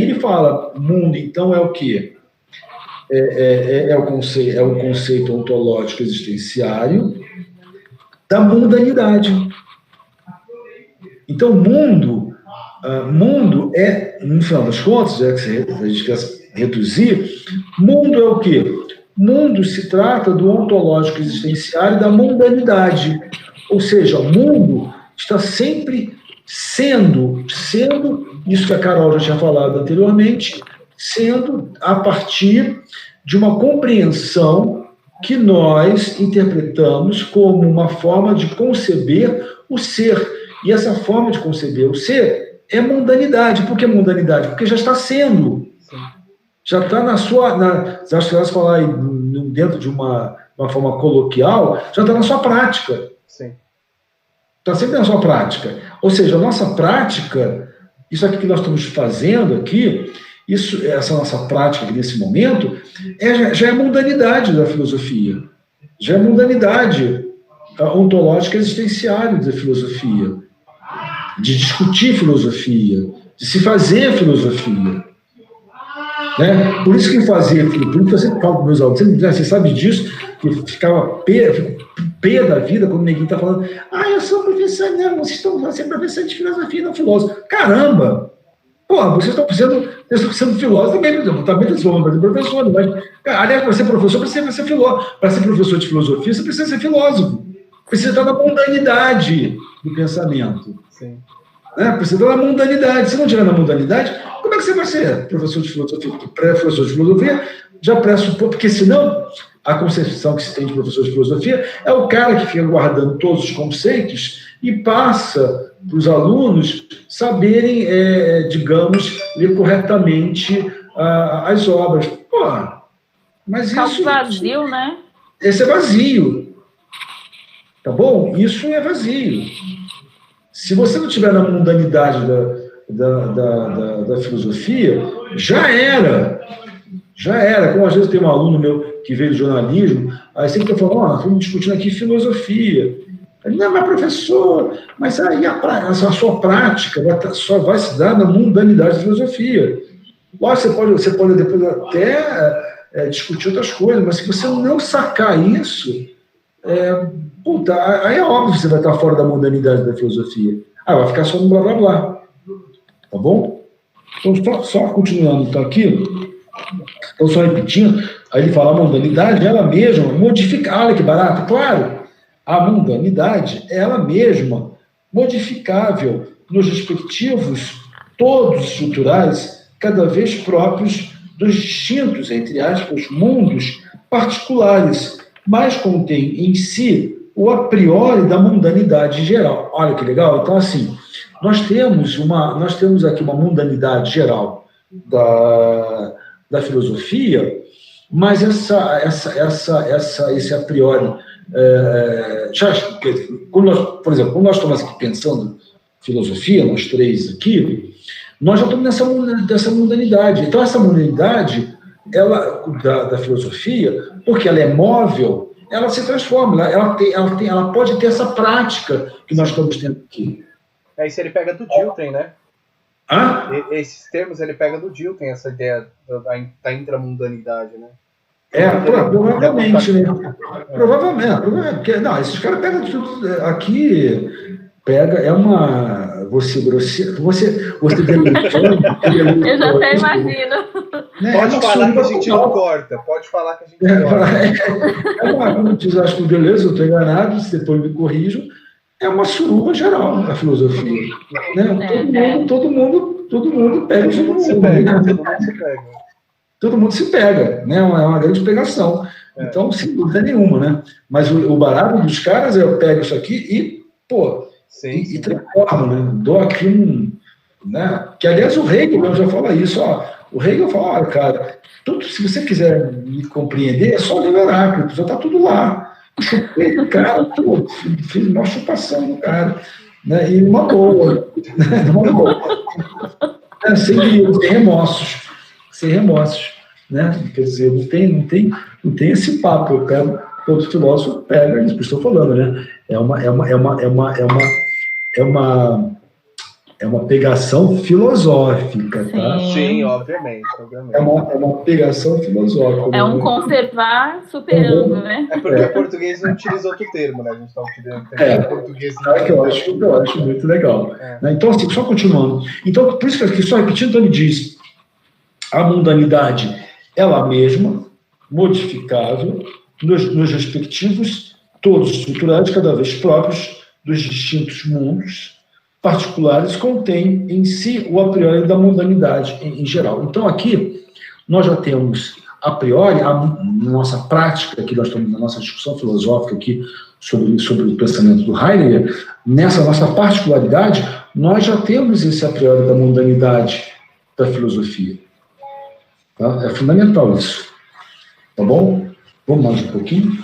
ele fala, mundo, então é o quê? É o conceito ontológico existenciário da mundanidade. Então, mundo é, no final das contas, já que a gente quer reduzir, mundo é o quê? Mundo se trata do ontológico existenciário da mundanidade. Ou seja, o mundo está sempre sendo isso que a Carol já tinha falado anteriormente, sendo a partir de uma compreensão que nós interpretamos como uma forma de conceber o ser. E essa forma de conceber o ser é mundanidade. Por que mundanidade? Porque já está sendo. Sim. Já está na sua... acho que elas falar aí, dentro de uma forma coloquial, já está na sua prática. Sim. Está sempre na sua prática. Ou seja, a nossa prática, isso aqui que nós estamos fazendo aqui, essa nossa prática aqui nesse momento, já é mundanidade da filosofia. Já é mundanidade ontológica existenciária da filosofia. De discutir filosofia, de se fazer filosofia. Né? Por isso que eu sempre falo para meus alunos, você sabe disso, que eu ficava pé da vida quando ninguém está falando, eu sou professor, não, vocês estão sendo professor de filosofia, não filósofo. Caramba! Pô, vocês estão sendo filósofo também transformando para ser professor, mas, aliás, para ser professor, precisa ser filósofo. Para ser professor de filosofia, você precisa ser filósofo. Precisa estar na mundanidade do pensamento. Sim. Precisa estar na mundanidade. Se não tiver na mundanidade, como é que você vai ser professor de filosofia? Pré-professor de filosofia já pressupõe, porque senão a concepção que se tem de professor de filosofia é o cara que fica guardando todos os conceitos e passa para os alunos saberem, digamos, ler corretamente as obras. Pô, mas isso... vazio, né? Esse é vazio. Tá bom? Isso é vazio. Se você não estiver na mundanidade da filosofia, já era. Já era. Como às vezes tem um aluno meu que veio do jornalismo, aí sempre está falando, nós estamos discutindo aqui filosofia. Não, mas professor, mas aí a sua prática só vai se dar na mundanidade da filosofia. Lógico, você pode depois até discutir outras coisas, mas se você não sacar isso, aí é óbvio que você vai estar fora da mundanidade da filosofia. Vai ficar só no blá blá blá. Tá bom? Então, só continuando, então aqui, então só repetindo, aí ele fala a mundanidade, ela mesma, modificar, olha que barato, claro, a mundanidade, ela mesma, modificável nos respectivos, todos estruturais, cada vez próprios dos distintos, entre aspas, mundos particulares, mas contém em si o a priori da mundanidade geral. Olha que legal. Então, assim, nós temos aqui uma mundanidade geral da filosofia, mas esse a priori, por exemplo, quando nós estamos aqui pensando filosofia, nós três aqui, nós já estamos nessa mundanidade. Então, essa mundanidade da filosofia, porque ela é móvel, ela se transforma, ela pode ter essa prática que nós estamos tendo aqui. Isso ele pega do Dilthey, né? Esses termos ele pega do Dilthey, essa ideia da intramundanidade, né? Provavelmente, né? Provavelmente, porque, não, esses caras pegam tudo aqui, você eu já até imagino. Pode falar que a gente não corta. Pode falar que a gente não corta. Como diz, acho que beleza, eu estou enganado, se depois me corrijam, é uma suruba geral a filosofia. Né? Todo mundo pega. Todo mundo se pega, né? É uma grande pegação. Então, sem dúvida nenhuma, né? Mas o barato dos caras eu pego isso aqui e, e transformo, né? Dou aqui né? Que, aliás, o Hegel já fala isso, o Hegel fala, olha, cara, se você quiser me compreender, é só ler o Heráclito, já está tudo lá. Chupei o cara, fiz uma chupação do cara, né? E uma boa, né? Sem remorsos, né? Quer dizer, não tem esse papo. Eu pego, todo filósofo pega isso que eu estou falando, né? É uma pegação filosófica, tá? Sim, obviamente. É uma pegação filosófica. É um conservar superando, né? É porque o português não utiliza outro termo, né? A gente está utilizando português. Que eu acho muito legal. Né? Então, assim, só continuando. Então, por isso que aqui, só repetindo, então ele diz, a mundanidade, ela mesma, modificável, nos respectivos, todos estruturais, cada vez próprios, dos distintos mundos, particulares contém em si o a priori da mundanidade em geral. Então, aqui, nós já temos, a priori, na nossa prática, aqui nós estamos na nossa discussão filosófica aqui sobre o pensamento do Heidegger, nessa nossa particularidade, nós já temos esse a priori da mundanidade da filosofia. Tá? É fundamental isso. Tá bom? Vamos mais um pouquinho.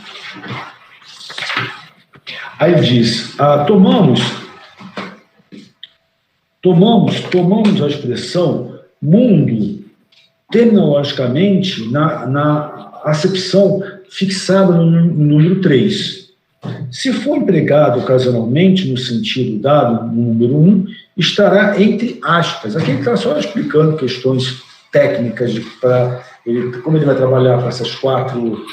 Aí ele diz, tomamos a expressão mundo terminologicamente na acepção fixada no número 3. Se for empregado ocasionalmente no sentido dado no número 1, estará entre aspas. Aqui ele está só explicando questões técnicas para ele, como ele vai trabalhar com essas quatro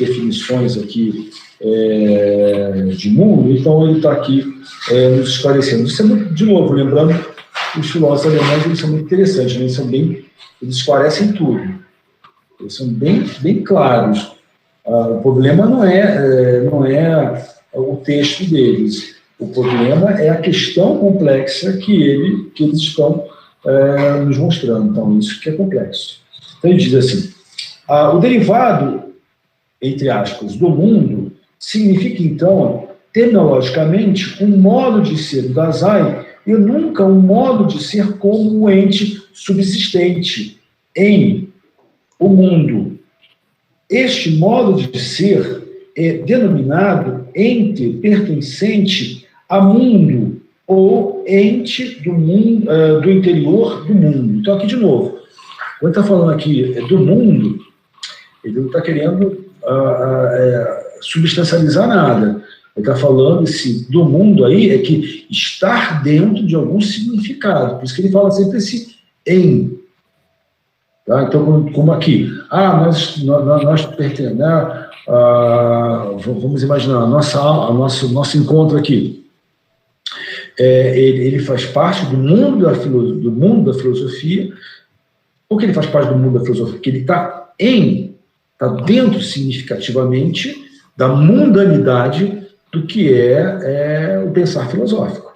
definições aqui de mundo, então ele está aqui nos esclarecendo. Isso é muito, de novo, lembrando, os filósofos alemães eles são muito interessantes, né? Eles esclarecem tudo, eles são bem claros. O problema não é o texto deles, o problema é a questão complexa que eles estão nos mostrando. Então, isso que é complexo. Então, ele diz assim, o derivado, entre aspas, do mundo, significa, então, terminologicamente, um modo de ser do Dasein e nunca um modo de ser como um ente subsistente em o mundo. Este modo de ser é denominado ente pertencente a mundo ou ente do mundo, do interior do mundo. Então, aqui de novo, quando está falando aqui do mundo, ele não está querendo substancializar nada. Ele está falando do mundo aí é que estar dentro de algum significado. Por isso que ele fala sempre esse em. Tá? Então, como aqui, nós pertencemos, vamos imaginar, nosso encontro aqui, ele faz parte do mundo da filosofia. Por que ele faz parte do mundo da filosofia? Porque ele está dentro significativamente da mundanidade do que é o pensar filosófico.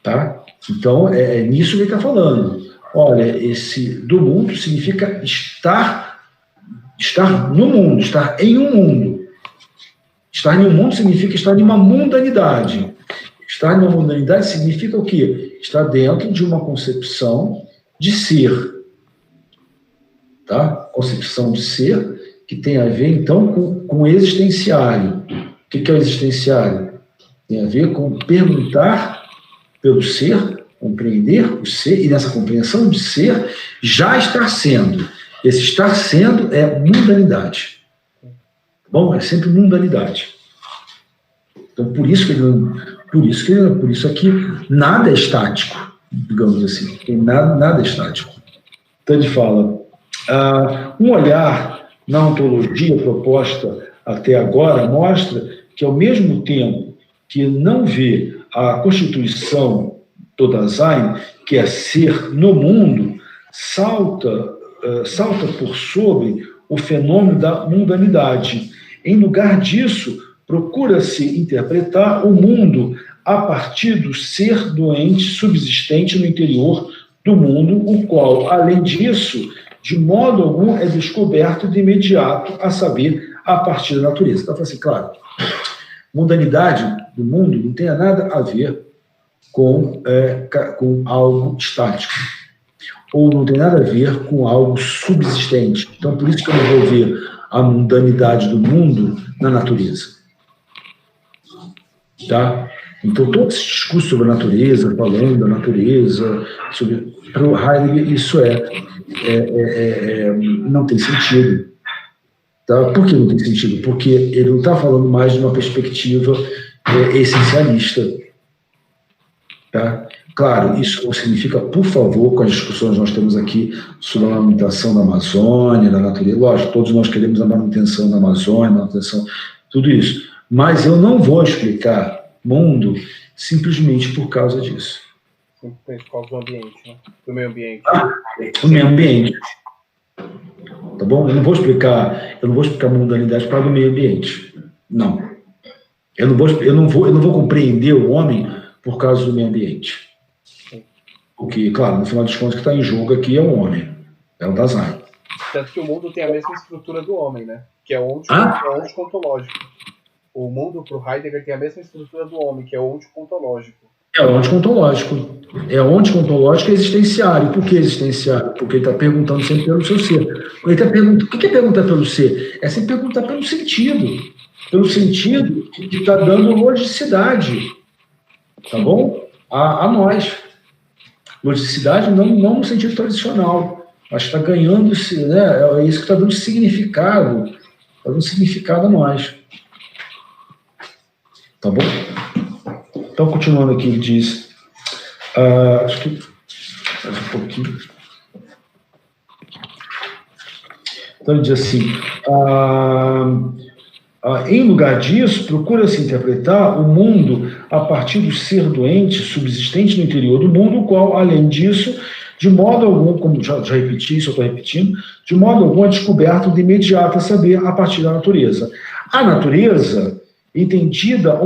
Tá? Então, é nisso que ele está falando. Olha, esse do mundo significa estar no mundo, estar em um mundo. Estar em um mundo significa estar em uma mundanidade. Estar em uma mundanidade significa o quê? Estar dentro de uma concepção de ser. Tá? Concepção de ser que tem a ver, então, com o existenciário. O que é o existenciário? Tem a ver com perguntar pelo ser, compreender o ser, e nessa compreensão de ser, já estar sendo. Esse estar sendo é mundanidade. Bom, é sempre mundanidade. Então, por isso aqui, nada é estático, digamos assim. Nada é estático. Então, ele fala, um olhar na ontologia proposta até agora mostra que, ao mesmo tempo que não vê a constituição do Dasein, que é ser no mundo, salta por sobre o fenômeno da mundanidade. Em lugar disso, procura-se interpretar o mundo a partir do ser doente subsistente no interior do mundo, o qual, além disso, de modo algum é descoberto de imediato, a saber, a partir da natureza. Então, assim, claro, mundanidade do mundo não tem nada a ver com algo estático, ou não tem nada a ver com algo subsistente. Então, por isso que eu não vou ver a mundanidade do mundo na natureza. Tá? Então, todo esse discurso sobre a natureza, falando da natureza, para o Heidegger, isso não tem sentido. Tá? Por que não tem sentido? Porque ele não está falando mais de uma perspectiva essencialista. Tá? Claro, isso não significa, por favor, com as discussões que nós temos aqui sobre a manutenção da Amazônia, da natureza, lógico, todos nós queremos a manutenção da Amazônia, manutenção, tudo isso. Mas eu não vou explicar mundo simplesmente por causa disso. Simplesmente por causa do ambiente, né? Do meio ambiente. Do meio ambiente. Tá bom? Eu não vou explicar mundanidade para o meio ambiente. Não. Eu não vou compreender o homem por causa do meio ambiente. Porque, claro, no final dos contos, o que está em jogo aqui é o homem, é o Dasein. Tanto que o mundo tem a mesma estrutura do homem, né? Que é o ontocontológico. O mundo, para o Heidegger, tem a mesma estrutura do homem, que é o ontocontológico. É o ontocontológico. É o ontocontológico existenciário. Por que existenciário? Porque ele está perguntando sempre pelo seu ser. Ele tá perguntando, o que é perguntar pelo ser? É sempre perguntar pelo sentido. Pelo sentido que está dando logicidade. Tá bom? A nós. Logicidade não no sentido tradicional. Mas está ganhando, né? É isso que está dando significado. Está dando significado a nós. Tá bom? Então, continuando aqui, ele diz... acho que... mais um pouquinho. Então, ele diz assim... em lugar disso, procura-se interpretar o mundo a partir do ser doente subsistente no interior do mundo, o qual, além disso, de modo algum, como já repeti, isso eu estou repetindo, de modo algum é descoberto de imediato a saber a partir da natureza. A natureza, entendida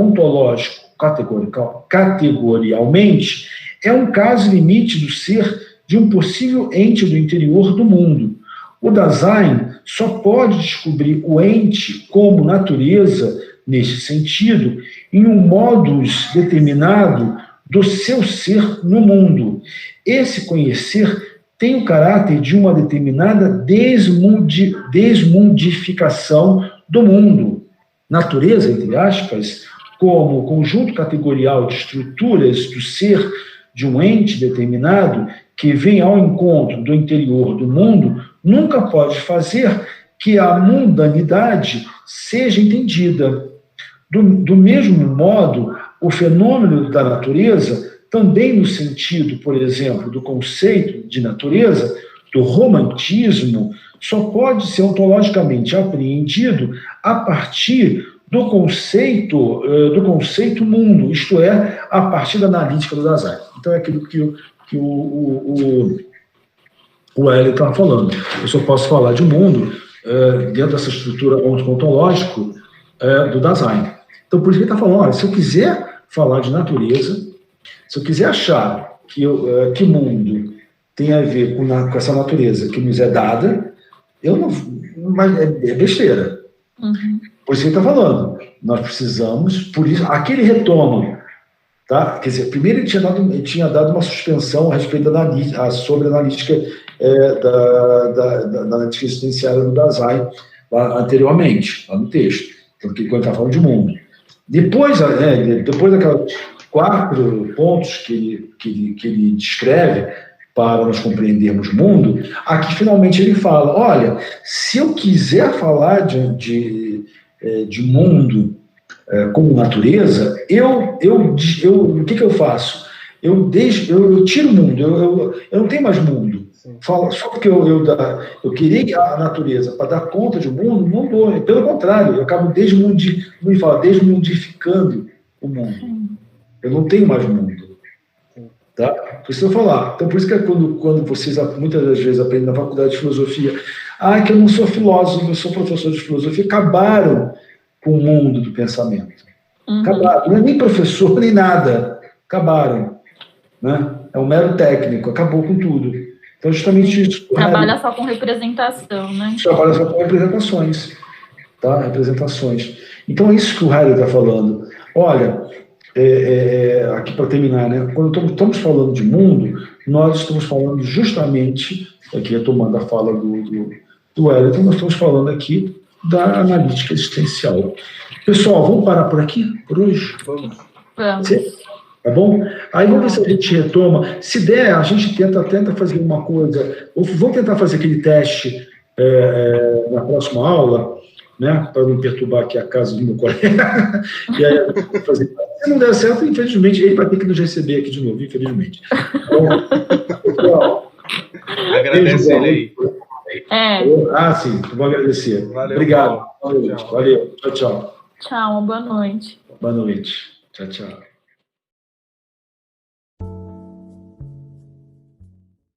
categorialmente, é um caso limite do ser de um possível ente do interior do mundo. O Dasein só pode descobrir o ente como natureza, neste sentido, em um modus determinado do seu ser no mundo. Esse conhecer tem o caráter de uma determinada desmundificação do mundo. Natureza, entre aspas, como conjunto categorial de estruturas do ser de um ente determinado que vem ao encontro do interior do mundo, nunca pode fazer que a mundanidade seja entendida. Do mesmo modo, o fenômeno da natureza, também no sentido, por exemplo, do conceito de natureza, do romantismo, só pode ser ontologicamente apreendido a partir do conceito mundo, isto é, a partir da analítica do Dasein. Então é aquilo que o Hélio estava falando. Eu só posso falar de mundo dentro dessa estrutura ontológica do Dasein. Então, por isso que ele está falando, olha, se eu quiser falar de natureza, se eu quiser achar que mundo tem a ver com essa natureza que nos é dada, mas é besteira. Uhum. Por isso que ele está falando. Nós precisamos, por isso, aqui ele retoma. Tá? Quer dizer, primeiro ele tinha dado uma suspensão a respeito sobre a analítica da analítica existenciária do Dasein lá anteriormente, lá no texto, quando ele estava falando de mundo. Depois daqueles 4 pontos que ele descreve para nós compreendermos o mundo, aqui finalmente ele fala, olha, se eu quiser falar de mundo como natureza, o que eu faço? Eu tiro o mundo, eu não tenho mais mundo. Fala, só porque eu queria a natureza para dar conta de um mundo, não dou. Pelo contrário, eu acabo desmundificando o mundo. Eu não tenho mais mundo. Tá? Por isso eu falar. Então, por isso que quando vocês muitas das vezes aprendem na faculdade de filosofia, que eu não sou filósofo, eu sou professor de filosofia, acabaram com o mundo do pensamento. Uhum. Acabaram. Não é nem professor, nem nada. Acabaram. Né? É um mero técnico, acabou com tudo. Então, justamente isso. Trabalha só com representação, né? Trabalha só com representações. Tá? Representações. Então, é isso que o Heidegger está falando. Olha, aqui para terminar, né? Quando estamos falando de mundo, nós estamos falando justamente, aqui tomando a fala do Wellington, nós estamos falando aqui da analítica existencial. Pessoal, vamos parar por aqui, por hoje? Vamos. Tá bom? Aí vamos ver se a gente retoma. Se der, a gente tenta fazer uma coisa. Vamos tentar fazer aquele teste na próxima aula, né? Para não perturbar aqui a casa do meu colega. E aí, se não der certo, infelizmente, ele vai ter que nos receber aqui de novo, infelizmente. Então, pessoal, agradece ele aí. Sim, vou agradecer. Valeu, obrigado. Paulo. Valeu. Tchau, tchau. Tchau, boa noite. Boa noite. Tchau, tchau.